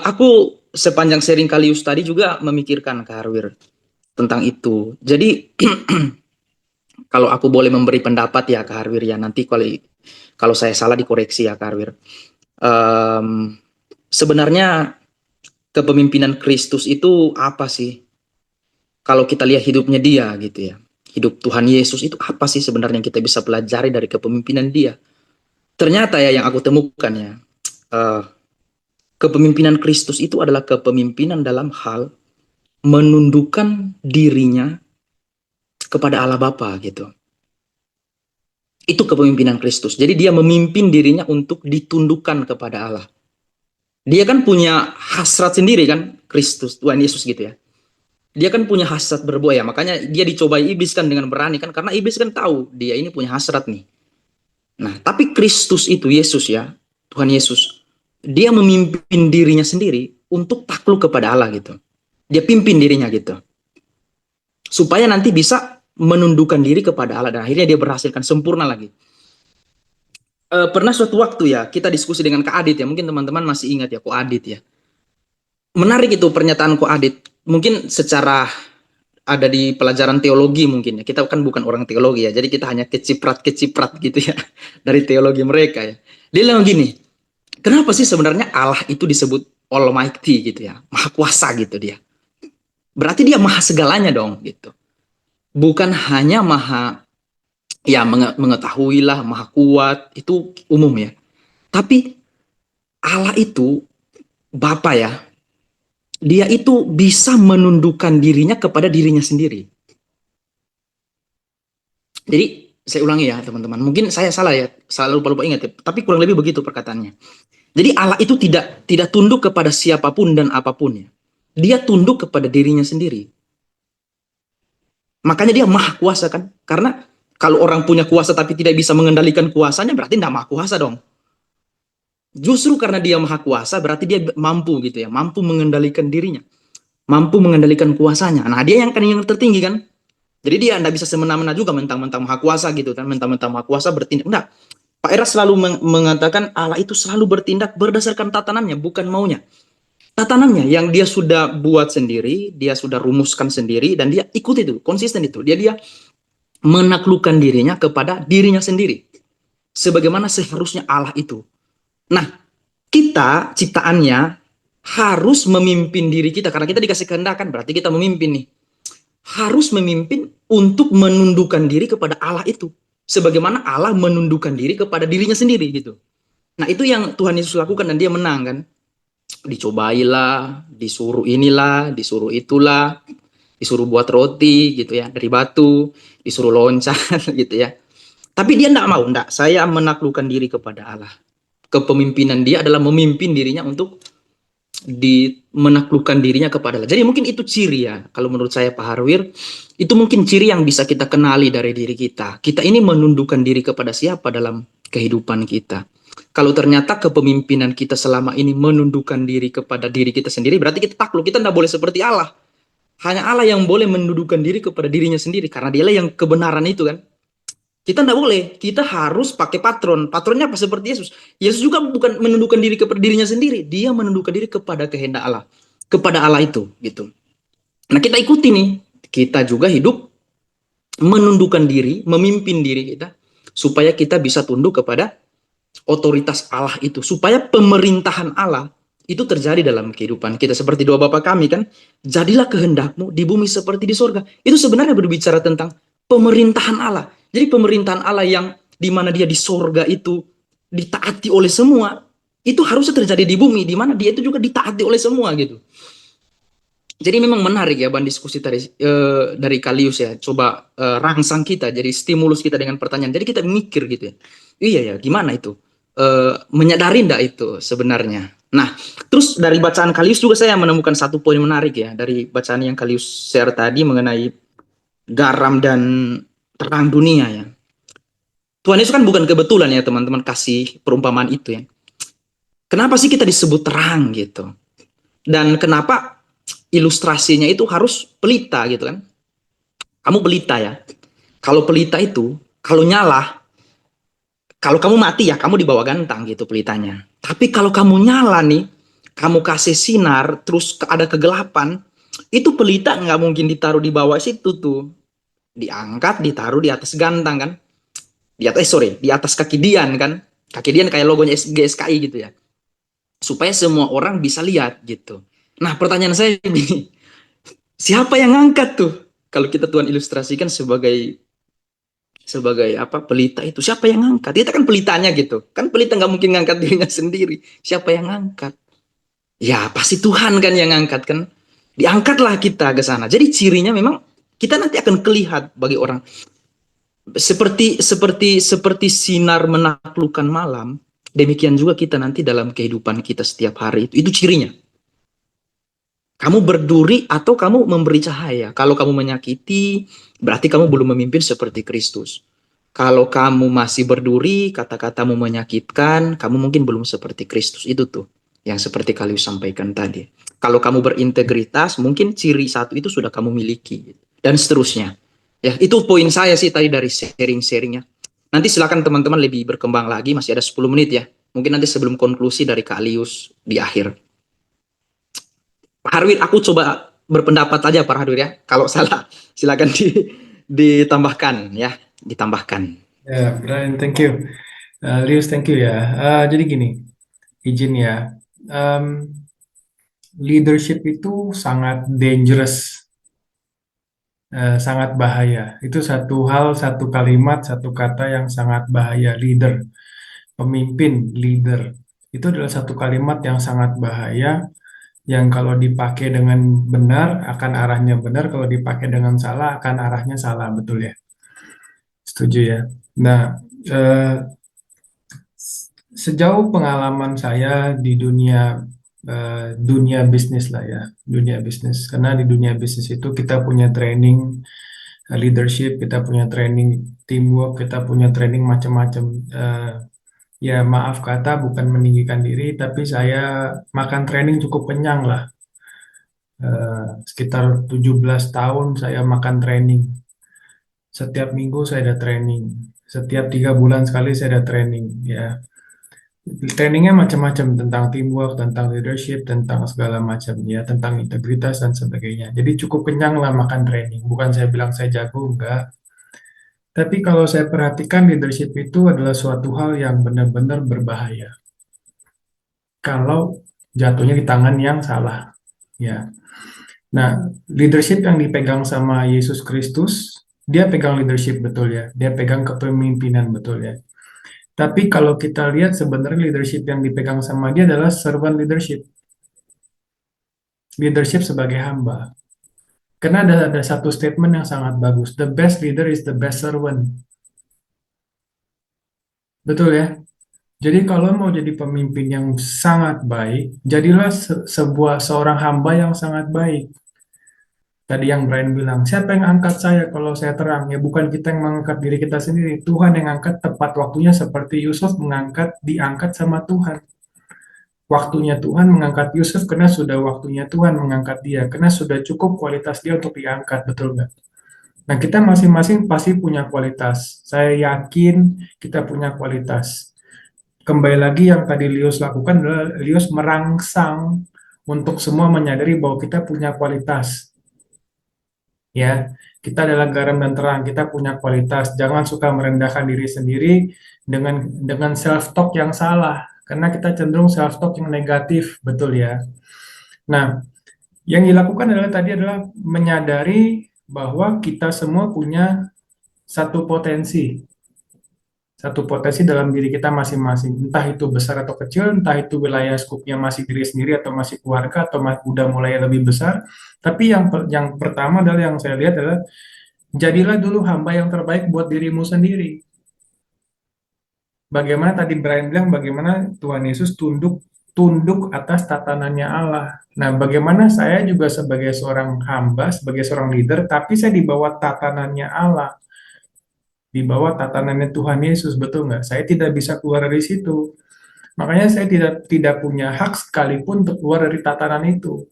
Aku sepanjang sharing Kalius tadi juga memikirkan Kak Harwir tentang itu. Jadi kalau aku boleh memberi pendapat ya Kak Harwir ya, nanti kalau saya salah dikoreksi ya Kak Harwir. Sebenarnya kepemimpinan Kristus itu apa sih? Kalau kita lihat hidupnya dia gitu ya. Hidup Tuhan Yesus itu apa sih sebenarnya yang kita bisa pelajari dari kepemimpinan dia? Ternyata ya yang aku temukan ya, kepemimpinan Kristus itu adalah kepemimpinan dalam hal menundukkan dirinya kepada Allah Bapa gitu. Itu kepemimpinan Kristus. Jadi dia memimpin dirinya untuk ditundukkan kepada Allah. Dia kan punya hasrat sendiri kan, Kristus, Tuhan Yesus gitu ya. Dia kan punya hasrat berbuat ya, makanya dia dicobai iblis kan dengan berani kan, karena iblis kan tahu dia ini punya hasrat nih. Nah, tapi Kristus itu, Yesus ya, Tuhan Yesus, dia memimpin dirinya sendiri untuk takluk kepada Allah gitu. Dia pimpin dirinya gitu. Supaya nanti bisa menundukkan diri kepada Allah, dan akhirnya dia berhasilkan sempurna lagi. Pernah suatu waktu ya, kita diskusi dengan Kak Adit ya, mungkin teman-teman masih ingat ya, Kak Adit ya. Menarik itu pernyataan Kak Adit. Mungkin secara ada di pelajaran teologi mungkin ya. Kita kan bukan orang teologi ya. Jadi kita hanya keciprat-keciprat gitu ya dari teologi mereka ya. Dia bilang gini, kenapa sih sebenarnya Allah itu disebut Almighty gitu ya, Maha Kuasa gitu dia. Berarti dia maha segalanya dong gitu. Bukan hanya maha ya mengetahui lah, maha kuat, itu umum ya. Tapi Allah itu Bapa ya, dia itu bisa menundukkan dirinya kepada dirinya sendiri. Jadi saya ulangi ya teman-teman, mungkin saya salah ya, selalu lupa ingat ya, tapi kurang lebih begitu perkataannya. Jadi Allah itu tidak tunduk kepada siapapun dan apapun ya. Dia tunduk kepada dirinya sendiri. Makanya dia maha kuasa kan, karena kalau orang punya kuasa tapi tidak bisa mengendalikan kuasanya, berarti tidak maha kuasa dong. Justru karena dia maha kuasa, berarti dia mampu gitu ya, mampu mengendalikan dirinya, mampu mengendalikan kuasanya. Nah, dia yang tertinggi kan. Jadi dia tidak bisa semena-mena juga mentang-mentang maha kuasa gitu kan, mentang-mentang maha kuasa bertindak. Enggak. Pak Eras selalu mengatakan Allah itu selalu bertindak berdasarkan tatanannya, bukan maunya. Tatanannya yang dia sudah buat sendiri, dia sudah rumuskan sendiri, dan dia ikut itu, konsisten itu. Dia menaklukkan dirinya kepada dirinya sendiri. Sebagaimana seharusnya Allah itu. Nah, kita ciptaannya harus memimpin diri kita, karena kita dikasih kehendak kan, berarti kita memimpin nih. Harus memimpin untuk menundukkan diri kepada Allah itu. Sebagaimana Allah menundukkan diri kepada dirinya sendiri gitu. Nah, itu yang Tuhan Yesus lakukan dan dia menang kan. Dicobailah, disuruh inilah, disuruh itulah. disuruh buat roti gitu ya dari batu, disuruh loncat gitu ya. Tapi dia enggak mau, enggak. Saya menaklukkan diri kepada Allah. Kepemimpinan dia adalah memimpin dirinya untuk menaklukkan dirinya kepada Allah. Jadi mungkin itu ciri ya, kalau menurut saya Pak Harwir, itu mungkin ciri yang bisa kita kenali dari diri kita. Kita ini menundukkan diri kepada siapa dalam kehidupan kita. Kalau ternyata kepemimpinan kita selama ini menundukkan diri kepada diri kita sendiri, berarti kita takluk. Kita tidak boleh seperti Allah. Hanya Allah yang boleh menundukkan diri kepada dirinya sendiri, karena dialah yang kebenaran itu kan. Kita tidak boleh, kita harus pakai patron. Patronnya apa? Seperti Yesus. Yesus juga bukan menundukkan diri kepada dirinya sendiri, dia menundukkan diri kepada kehendak Allah, kepada Allah itu, gitu. Nah, kita ikuti nih, kita juga hidup menundukkan diri, memimpin diri kita, supaya kita bisa tunduk kepada otoritas Allah itu, supaya pemerintahan Allah itu terjadi dalam kehidupan kita. Seperti doa Bapa kami kan, jadilah kehendakmu di bumi seperti di sorga. Itu sebenarnya berbicara tentang pemerintahan Allah. Jadi pemerintahan Allah yang dimana dia di sorga itu ditaati oleh semua, itu harusnya terjadi di bumi, di mana dia itu juga ditaati oleh semua gitu. Jadi memang menarik ya Bang diskusi dari Kalius ya. Coba rangsang kita, jadi stimulus kita dengan pertanyaan. Jadi kita mikir gitu ya. Iya ya, gimana itu? Menyadari enggak itu sebenarnya? Nah, terus dari bacaan Kalius juga saya menemukan satu poin menarik ya. Dari bacaan yang Kalius share tadi mengenai garam dan terang dunia ya. Tuhan Yesus kan bukan kebetulan ya teman-teman kasih perumpamaan itu ya. Kenapa sih kita disebut terang gitu? Dan kenapa ilustrasinya itu harus pelita gitu kan? Kamu pelita ya. Kalau pelita itu, kalau nyala, kalau kamu mati ya kamu dibawa gantang gitu pelitanya. Tapi kalau kamu nyala nih, kamu kasih sinar, terus ada kegelapan, itu pelita nggak mungkin ditaruh di bawah situ tuh. Diangkat, ditaruh di atas gantang kan, di atas kaki Dian kan, kaki Dian kayak logonya GSKI gitu ya, supaya semua orang bisa lihat gitu. Nah pertanyaan saya ini, siapa yang ngangkat tuh? Kalau kita Tuhan ilustrasikan sebagai apa pelita itu, siapa yang ngangkat? Kita kan pelitanya gitu, kan pelita nggak mungkin ngangkat dirinya sendiri. Siapa yang ngangkat? Ya pasti Tuhan kan yang ngangkat kan. Diangkatlah kita ke sana. Jadi cirinya memang kita nanti akan kelihat bagi orang seperti sinar menaklukkan malam. Demikian juga kita nanti dalam kehidupan kita setiap hari itu cirinya. Kamu berduri atau kamu memberi cahaya. Kalau kamu menyakiti, berarti kamu belum memimpin seperti Kristus. Kalau kamu masih berduri, kata-katamu menyakitkan, kamu mungkin belum seperti Kristus. Itu tuh yang seperti Kalius sampaikan tadi. Kalau kamu berintegritas, mungkin ciri satu itu sudah kamu miliki. Dan seterusnya. Ya, itu poin saya sih tadi dari sharing-sharingnya. Nanti silakan teman-teman lebih berkembang lagi, masih ada 10 menit ya. Mungkin nanti sebelum konklusi dari Kak Alius di akhir. Pak Harwir, aku coba berpendapat aja Pak Harwir ya. Kalau salah, silakan ditambahkan ya, ditambahkan. Ya, Brian, thank you. Lius, thank you ya. Jadi gini, izin ya. Leadership itu sangat dangerous. Sangat bahaya. Itu satu hal, satu kalimat, satu kata yang sangat bahaya. Leader, pemimpin, leader. Itu adalah satu kalimat yang sangat bahaya, yang kalau dipakai dengan benar akan arahnya benar, kalau dipakai dengan salah akan arahnya salah, betul ya? Setuju ya? Nah, sejauh pengalaman saya di dunia bisnis lah ya, dunia bisnis. Karena di dunia bisnis itu kita punya training leadership, kita punya training teamwork, kita punya training macam-macam. Ya maaf kata bukan meninggikan diri, tapi saya makan training cukup kenyang lah. Sekitar 17 tahun saya makan training. Setiap minggu saya ada training. Setiap 3 bulan sekali saya ada training ya. Trainingnya macam-macam tentang teamwork, tentang leadership, tentang segala macam ya, tentang integritas dan sebagainya. Jadi cukup kenyang lah makan training. Bukan saya bilang saya jago, enggak. Tapi kalau saya perhatikan leadership itu adalah suatu hal yang benar-benar berbahaya. Kalau jatuhnya di tangan yang salah, ya. Nah, leadership yang dipegang sama Yesus Kristus, dia pegang leadership betul ya, dia pegang kepemimpinan betul ya. Tapi kalau kita lihat sebenarnya leadership yang dipegang sama dia adalah servant leadership. Leadership sebagai hamba. Karena ada satu statement yang sangat bagus. The best leader is the best servant. Betul ya? Jadi kalau mau jadi pemimpin yang sangat baik, jadilah seorang hamba yang sangat baik. Tadi yang Brian bilang, siapa yang angkat saya kalau saya terang? Ya bukan kita yang mengangkat diri kita sendiri. Tuhan yang angkat tepat waktunya seperti Yusuf diangkat sama Tuhan. Waktunya Tuhan mengangkat Yusuf karena sudah waktunya Tuhan mengangkat dia. Karena sudah cukup kualitas dia untuk diangkat, betul nggak? Nah, kita masing-masing pasti punya kualitas. Saya yakin kita punya kualitas. Kembali lagi yang tadi Lius lakukan adalah Lius merangsang untuk semua menyadari bahwa kita punya kualitas. Ya, kita adalah garam dan terang, kita punya kualitas. Jangan suka merendahkan diri sendiri dengan self talk yang salah, karena kita cenderung self talk yang negatif, betul ya. Nah, yang dilakukan adalah menyadari bahwa kita semua punya satu potensi dalam diri kita masing-masing, entah itu besar atau kecil, entah itu wilayah skupnya masih diri sendiri atau masih keluarga atau udah mulai lebih besar. Tapi yang pertama adalah yang saya lihat adalah jadilah dulu hamba yang terbaik buat dirimu sendiri. Bagaimana tadi Brian bilang, bagaimana Tuhan Yesus tunduk atas tatanannya Allah. Nah, bagaimana saya juga sebagai seorang hamba, sebagai seorang leader, tapi saya di bawah tatanannya Allah, di bawah tatanannya Tuhan Yesus, betul nggak? Saya tidak bisa keluar dari situ. Makanya saya tidak punya hak sekalipun untuk keluar dari tatanan itu.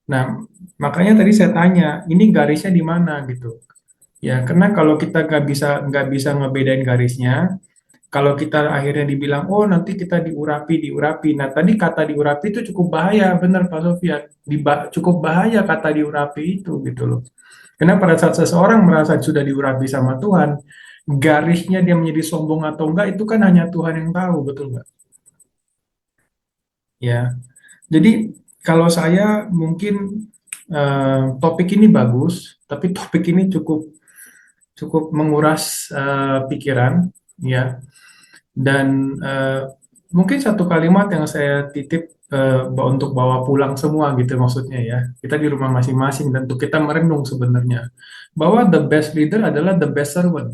Nah, makanya tadi saya tanya, ini garisnya di mana gitu? Ya, karena kalau kita nggak bisa ngebedain garisnya, kalau kita akhirnya dibilang, oh nanti kita diurapi. Nah, tadi kata diurapi itu cukup bahaya, benar Pak Sofyan. Cukup bahaya kata diurapi itu gitu loh. Karena pada saat seseorang merasa sudah diurapi sama Tuhan, garisnya dia menjadi sombong atau enggak itu kan hanya Tuhan yang tahu, betul nggak? Ya, jadi kalau saya mungkin topik ini bagus, tapi topik ini cukup menguras pikiran, ya. Dan mungkin satu kalimat yang saya titip untuk bawa pulang semua gitu maksudnya ya. Kita di rumah masing-masing dan untuk kita merenung sebenarnya bahwa the best leader adalah the best servant.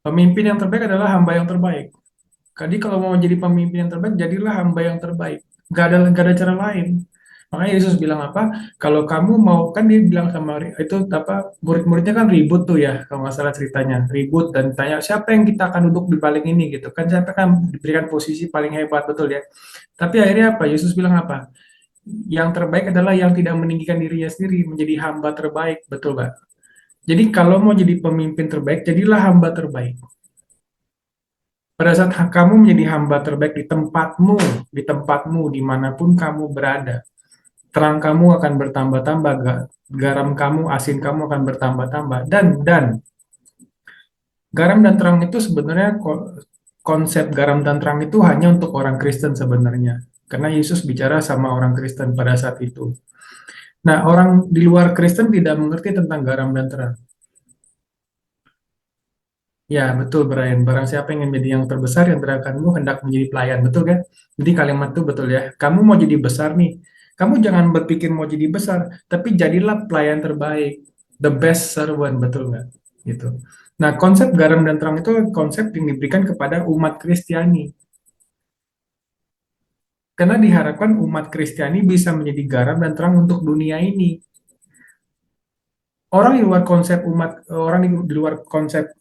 Pemimpin yang terbaik adalah hamba yang terbaik. Jadi kalau mau jadi pemimpin yang terbaik, jadilah hamba yang terbaik. Gak ada cara lain. Makanya Yesus bilang apa? Kalau kamu mau, kan dia bilang sama itu apa? Murid-muridnya kan ribut tuh ya, kalau nggak salah ceritanya, ribut dan tanya siapa yang kita akan duduk di paling ini gitu kan? Siapa kan diberikan posisi paling hebat, betul ya? Tapi akhirnya apa? Yesus bilang apa? Yang terbaik adalah yang tidak meninggikan dirinya sendiri, menjadi hamba terbaik, betul nggak? Jadi kalau mau jadi pemimpin terbaik, jadilah hamba terbaik. Pada saat kamu menjadi hamba terbaik di tempatmu, dimanapun kamu berada, terang kamu akan bertambah-tambah, garam kamu, asin kamu akan bertambah-tambah. Dan garam dan terang itu sebenarnya konsep garam dan terang itu hanya untuk orang Kristen sebenarnya. Karena Yesus bicara sama orang Kristen pada saat itu. Nah, orang di luar Kristen tidak mengerti tentang garam dan terang. Ya, betul Brian. Barang siapa yang ingin menjadi yang terbesar, yang terakanmu hendak menjadi pelayan. Betul kan? Jadi kalimat itu betul ya. Kamu mau jadi besar nih. Kamu jangan berpikir mau jadi besar, tapi jadilah pelayan terbaik. The best servant, betul nggak? Gitu. Nah, konsep garam dan terang itu konsep yang diberikan kepada umat Kristiani. Karena diharapkan umat Kristiani bisa menjadi garam dan terang untuk dunia ini. Orang di luar konsep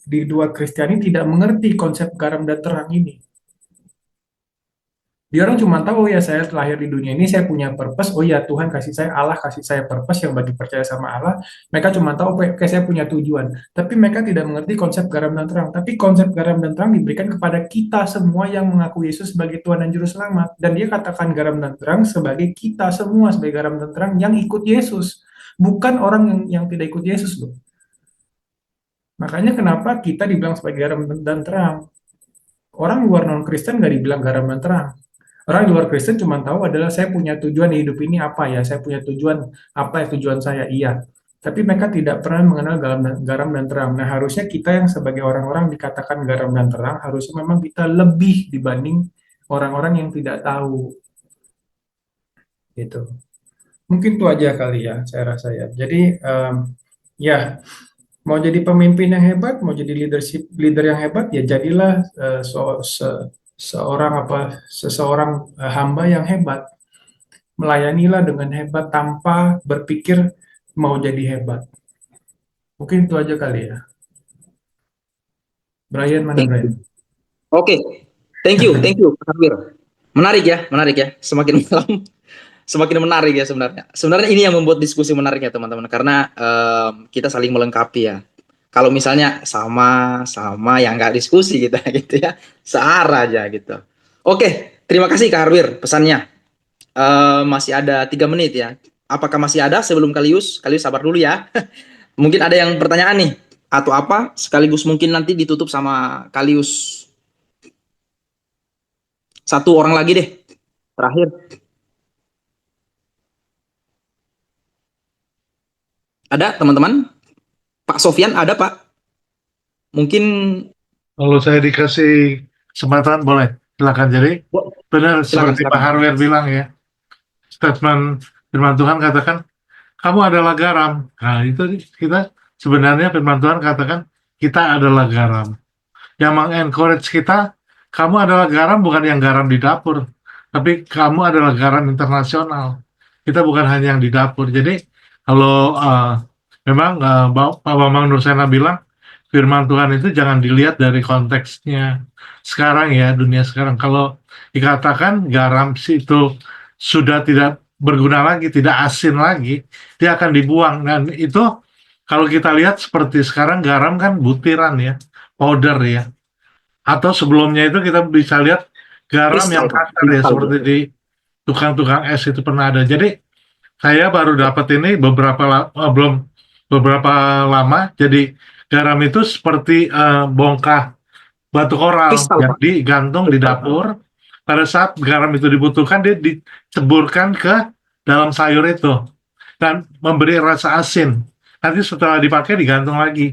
di luar Kristiani tidak mengerti konsep garam dan terang ini. Dia orang cuma tahu, oh ya saya lahir di dunia ini, saya punya purpose, oh ya Tuhan Allah kasih saya purpose yang bagi percaya sama Allah, mereka cuma tahu, oke saya punya tujuan. Tapi mereka tidak mengerti konsep garam dan terang. Tapi konsep garam dan terang diberikan kepada kita semua yang mengaku Yesus sebagai Tuhan dan Juru Selamat. Dan dia katakan garam dan terang sebagai kita semua, sebagai garam dan terang yang ikut Yesus. Bukan orang yang tidak ikut Yesus loh. Makanya kenapa kita dibilang sebagai garam dan terang. Orang luar non-Kristen nggak dibilang garam dan terang. Orang luar Kristen cuma tahu adalah saya punya tujuan di hidup ini apa ya, saya punya tujuan apa ya tujuan saya, iya. Tapi mereka tidak pernah mengenal garam dan terang. Nah harusnya kita yang sebagai orang-orang dikatakan garam dan terang, harusnya memang kita lebih dibanding orang-orang yang tidak tahu. Gitu. Mungkin itu aja kali ya, saya rasa ya. Jadi ya, mau jadi pemimpin yang hebat, mau jadi leader yang hebat, ya jadilah seseorang hamba yang hebat. Melayanilah dengan hebat tanpa berpikir mau jadi hebat. Mungkin itu aja kali ya. Brian, mana Thank you. Brian? Oke, thank you, Pak Harwir. Menarik ya. Semakin malam, semakin menarik ya sebenarnya. Sebenarnya ini yang membuat diskusi menarik ya teman-teman, karena kita saling melengkapi ya. Kalau misalnya sama yang nggak diskusi kita gitu ya, searah aja gitu. Oke, terima kasih Kak Harwir pesannya. Masih ada 3 menit ya. Apakah masih ada sebelum Kalius? Kalius sabar dulu ya. Mungkin ada yang pertanyaan nih atau apa, sekaligus mungkin nanti ditutup sama Kalius. Satu orang lagi deh, terakhir. Ada teman-teman? Pak Sofyan ada Pak? Mungkin Kalau saya dikasih kesempatan boleh, silakan. Jadi benar seperti Pak Harwir bilang ya, statement firman Tuhan katakan kamu adalah garam. Nah itu kita sebenarnya firman Tuhan katakan kita adalah garam. Yang meng-encourage kita, kamu adalah garam bukan yang garam di dapur, tapi kamu adalah garam internasional. Kita bukan hanya yang di dapur. Jadi kalau memang Pak Bambang Nursena bilang firman Tuhan itu jangan dilihat dari konteksnya sekarang ya, dunia sekarang. Kalau dikatakan garam itu sudah tidak berguna lagi, tidak asin lagi, dia akan dibuang. Dan itu kalau kita lihat seperti sekarang garam kan butiran ya, powder ya. Atau sebelumnya itu kita bisa lihat garam yang kasar ya, seperti di tukang-tukang es itu pernah ada. Jadi saya baru dapat ini beberapa lama. Jadi garam itu seperti bongkah batu koral yang digantung di dapur. Pada saat garam itu dibutuhkan, dia diceburkan ke dalam sayur itu dan memberi rasa asin. Nanti setelah dipakai digantung lagi,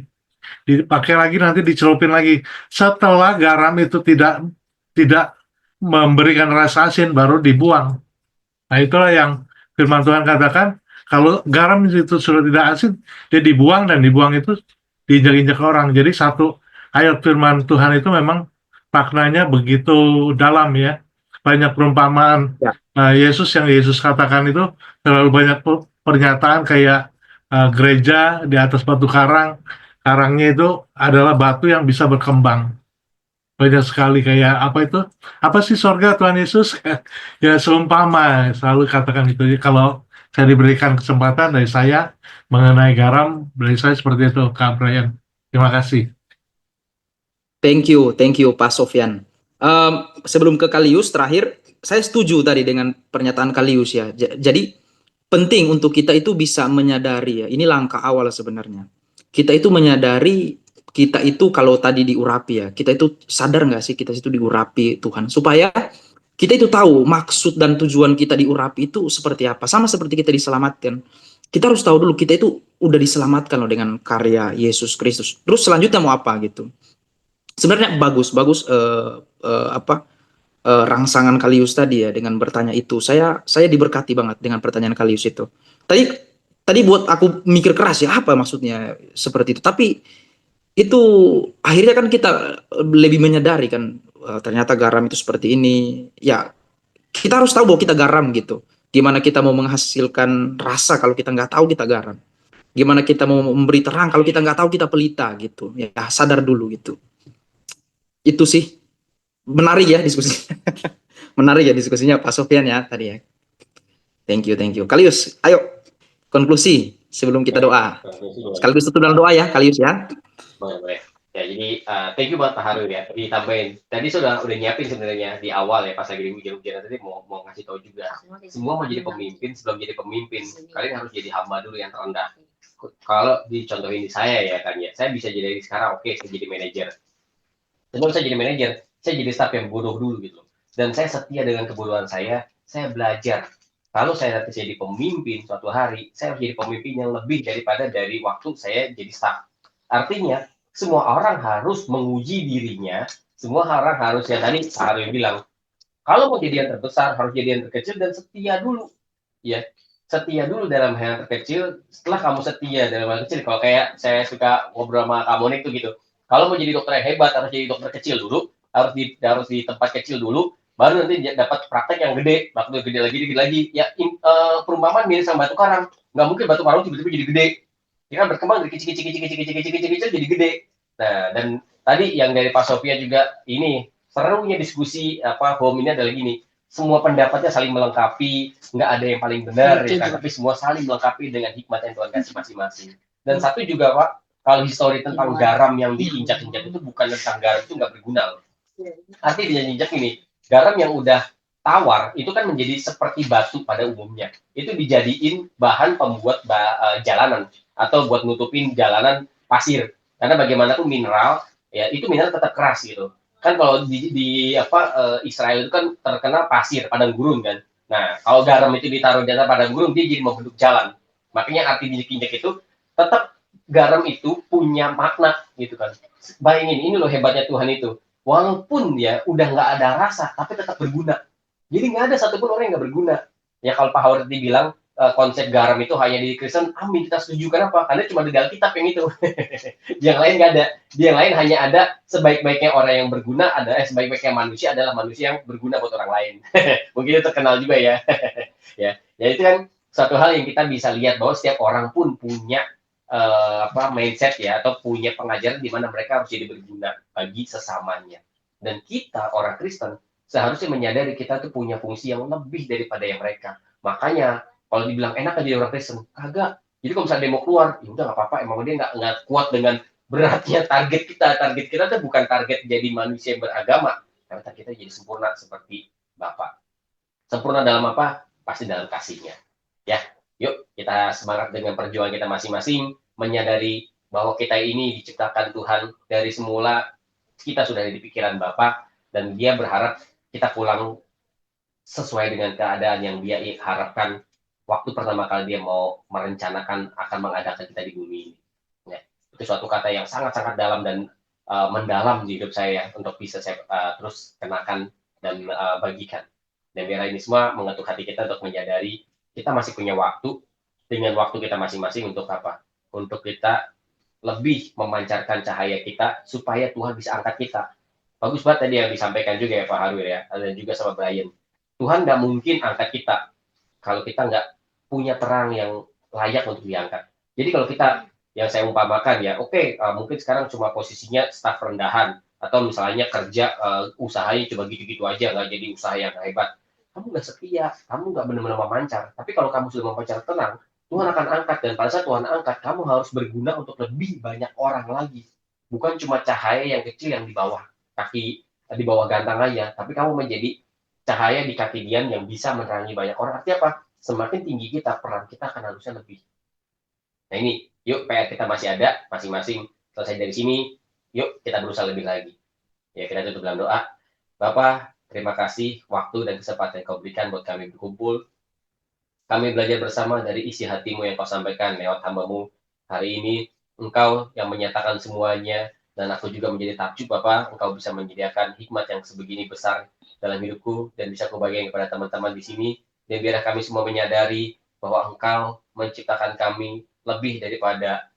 dipakai lagi, nanti dicelupin lagi. Setelah garam itu tidak memberikan rasa asin, baru dibuang. Nah itulah yang firman Tuhan katakan, kalau garam itu sudah tidak asin, dia dibuang, dan dibuang itu diinjak-injak orang. Jadi satu ayat firman Tuhan itu memang maknanya begitu dalam ya. Banyak perumpamaan Yesus yang Yesus katakan itu terlalu banyak pernyataan kayak gereja di atas batu karang. Karangnya itu adalah batu yang bisa berkembang. Banyak sekali kayak apa sih sorga Tuhan Yesus? Ya seumpama, selalu katakan gitu. Kalau saya diberikan kesempatan dari saya mengenai garam, dari saya seperti itu, Kak Brian. Terima kasih. Thank you Pak Sofyan. Sebelum ke Kalius terakhir, saya setuju tadi dengan pernyataan Kalius ya. Jadi penting untuk kita itu bisa menyadari ya, ini langkah awal sebenarnya. Kita itu menyadari kita itu kalau tadi diurapi ya, kita itu sadar nggak sih kita itu diurapi Tuhan, supaya kita itu tahu maksud dan tujuan kita diurapi itu seperti apa. Sama seperti kita diselamatkan, kita harus tahu dulu kita itu udah diselamatkan loh dengan karya Yesus Kristus. Terus selanjutnya mau apa gitu. Sebenarnya bagus rangsangan Kalius tadi ya, dengan bertanya itu. Saya diberkati banget dengan pertanyaan Kalius itu. Tadi buat aku mikir keras ya, apa maksudnya seperti itu. Tapi itu akhirnya kan kita lebih menyadari kan, ternyata garam itu seperti ini. Ya, kita harus tahu bahwa kita garam gitu. Gimana kita mau menghasilkan rasa kalau kita nggak tahu kita garam? Gimana kita mau memberi terang kalau kita nggak tahu kita pelita gitu? Ya, sadar dulu gitu. Itu sih menarik ya diskusi. Menarik ya diskusinya Pak Sofyan ya tadi ya. Thank you. Kalius, ayo konklusi sebelum kita doa. Sekaligus tutup dalam doa ya Kalius ya. Boleh. Ya, jadi thank you buat Pak Harun ya. Ditambahin. Tadi udah nyiapin sebenarnya di awal ya, pas lagi hujan-hujan tadi mau ngasih tahu juga. Semua mau jadi pemimpin, sebelum jadi pemimpin, kalian harus jadi hamba dulu yang terendah. Kalau dicontohin di saya ya kan ya, saya bisa jadi sekarang saya jadi manajer. Sebelum saya jadi manajer, saya jadi staff yang bodoh dulu gitu. Dan saya setia dengan kebodohan saya belajar. Kalau saya nanti jadi pemimpin suatu hari, saya harus jadi pemimpin yang lebih daripada dari waktu saya jadi staff. Artinya, semua orang harus menguji dirinya, semua orang harus, yang tadi Pak Harun bilang, kalau mau jadi yang terbesar, harus jadi yang terkecil dan setia dulu. Ya, setia dulu dalam hal terkecil. Setelah kamu setia dalam hal kecil, kalau kayak saya suka ngobrol sama Kak Monik tuh gitu, kalau mau jadi dokter yang hebat harus jadi dokter kecil dulu, harus di tempat kecil dulu, baru nanti dapat praktek yang gede, waktu gede lagi. Ya perumpamaan mirip sama batu karang, nggak mungkin batu karang tiba-tiba jadi gede, dia kan berkembang dari kecil jadi gede. Nah, dan tadi yang dari Pak Sofia juga, ini serunya diskusi home ini adalah gini, semua pendapatnya saling melengkapi, nggak ada yang paling benar ya kan, tapi semua saling melengkapi dengan hikmat yang Tuhan kasih masing-masing. Dan satu juga Pak, kalau histori tentang garam yang diinjak-injak itu bukan tentang garam itu nggak berguna loh. Artinya diinjak ini, garam yang udah tawar itu kan menjadi seperti batu pada umumnya, itu dijadiin bahan pembuat jalanan atau buat nutupin jalanan pasir, karena bagaimanapun mineral ya, itu mineral tetap keras gitu kan. Kalau di Israel itu kan terkenal pasir padang gurun kan. Nah, kalau garam itu ditaruh di atas padang gurun, dia jadi membentuk jalan. Makanya arti injek-injek itu tetap garam itu punya makna gitu kan. Bayangin, ini loh hebatnya Tuhan itu, walaupun ya udah nggak ada rasa tapi tetap berguna. Jadi nggak ada satupun orang yang nggak berguna ya. Kalau Pak Howard bilang konsep garam itu hanya di Kristen, amin, kita setuju. Kenapa? Karena cuma di Alkitab yang itu. Yang lain nggak ada. Yang lain hanya ada sebaik-baiknya orang yang berguna, sebaik-baiknya manusia adalah manusia yang berguna buat orang lain. Mungkin itu terkenal juga ya. Ya itu kan satu hal yang kita bisa lihat bahwa setiap orang pun punya mindset ya, atau punya pengajaran di mana mereka harus jadi berguna bagi sesamanya. Dan kita orang Kristen seharusnya menyadari kita tuh punya fungsi yang lebih daripada yang mereka. Makanya kalau dibilang enak aja orang Kristen, kagak. Jadi kalau misalnya dia mau keluar, ya udah nggak apa-apa. Emang dia nggak kuat dengan beratnya target kita. Target kita tuh bukan target jadi manusia yang beragama, tapi target kita jadi sempurna seperti Bapa. Sempurna dalam apa? Pasti dalam kasihnya. Ya, yuk kita semangat dengan perjuangan kita masing-masing, menyadari bahwa kita ini diciptakan Tuhan dari semula. Kita sudah ada di pikiran Bapa, dan Dia berharap kita pulang sesuai dengan keadaan yang Dia harapkan waktu pertama kali Dia mau merencanakan akan mengadakan kita di bumi ini. Ya, itu suatu kata yang sangat-sangat dalam dan mendalam di hidup saya untuk bisa saya terus kenakan dan bagikan. Dan biar ini semua mengetuk hati kita untuk menyadari kita masih punya waktu, dengan waktu kita masing-masing untuk apa? Untuk kita lebih memancarkan cahaya kita supaya Tuhan bisa angkat kita. Bagus banget tadi yang disampaikan juga ya Pak Harwir ya, dan juga sama Brian. Tuhan nggak mungkin angkat kita kalau kita nggak punya terang yang layak untuk diangkat. Jadi kalau kita, yang saya umpamakan ya, mungkin sekarang cuma posisinya staf rendahan, atau misalnya kerja usahanya coba gitu-gitu aja, nggak jadi usaha yang hebat. Kamu nggak setia, kamu nggak benar-benar memancar. Tapi kalau kamu sudah memancar tenang, Tuhan akan angkat, dan pada saat Tuhan angkat, kamu harus berguna untuk lebih banyak orang lagi. Bukan cuma cahaya yang kecil yang di bawah kaki, di bawah gantang aja, tapi kamu menjadi cahaya di kaki Dian yang bisa menerangi banyak orang. Artinya apa? Semakin tinggi kita, peran kita akan harusnya lebih. Nah ini, yuk PR kita masih ada, masing-masing selesai dari sini, yuk kita berusaha lebih lagi. Ya, kita tutup dalam doa. Bapak, terima kasih waktu dan kesempatan yang Kau berikan buat kami berkumpul. Kami belajar bersama dari isi hatimu yang Kau sampaikan lewat hamba-Mu hari ini. Engkau yang menyatakan semuanya, dan aku juga menjadi takjub Bapak, Engkau bisa menyediakan hikmat yang sebegini besar dalam hidupku, dan bisa Kau bagikan kepada teman-teman di sini. Dan biarlah kami semua menyadari bahwa Engkau menciptakan kami lebih daripada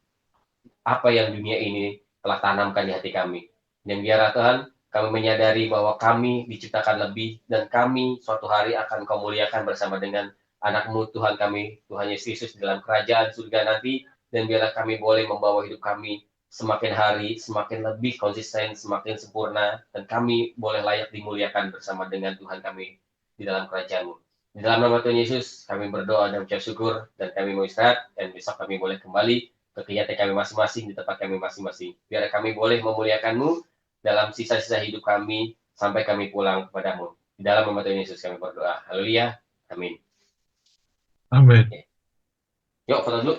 apa yang dunia ini telah tanamkan di hati kami. Dan biarlah Tuhan, kami menyadari bahwa kami diciptakan lebih, dan kami suatu hari akan Kau muliakan bersama dengan anak-Mu Tuhan kami, Tuhan Yesus Kristus dalam kerajaan surga nanti. Dan biarlah kami boleh membawa hidup kami semakin hari, semakin lebih konsisten, semakin sempurna, dan kami boleh layak dimuliakan bersama dengan Tuhan kami di dalam kerajaan-Mu. Di dalam nama Tuhan Yesus, kami berdoa dan ucap syukur, dan kami mau istirahat, dan besok kami boleh kembali ke kegiatan kami masing-masing, di tempat kami masing-masing. Biar kami boleh memuliakan-Mu dalam sisa-sisa hidup kami, sampai kami pulang kepada-Mu. Di dalam nama Tuhan Yesus kami berdoa. Haleluya. Amin. Amin. Yuk, foto dulu.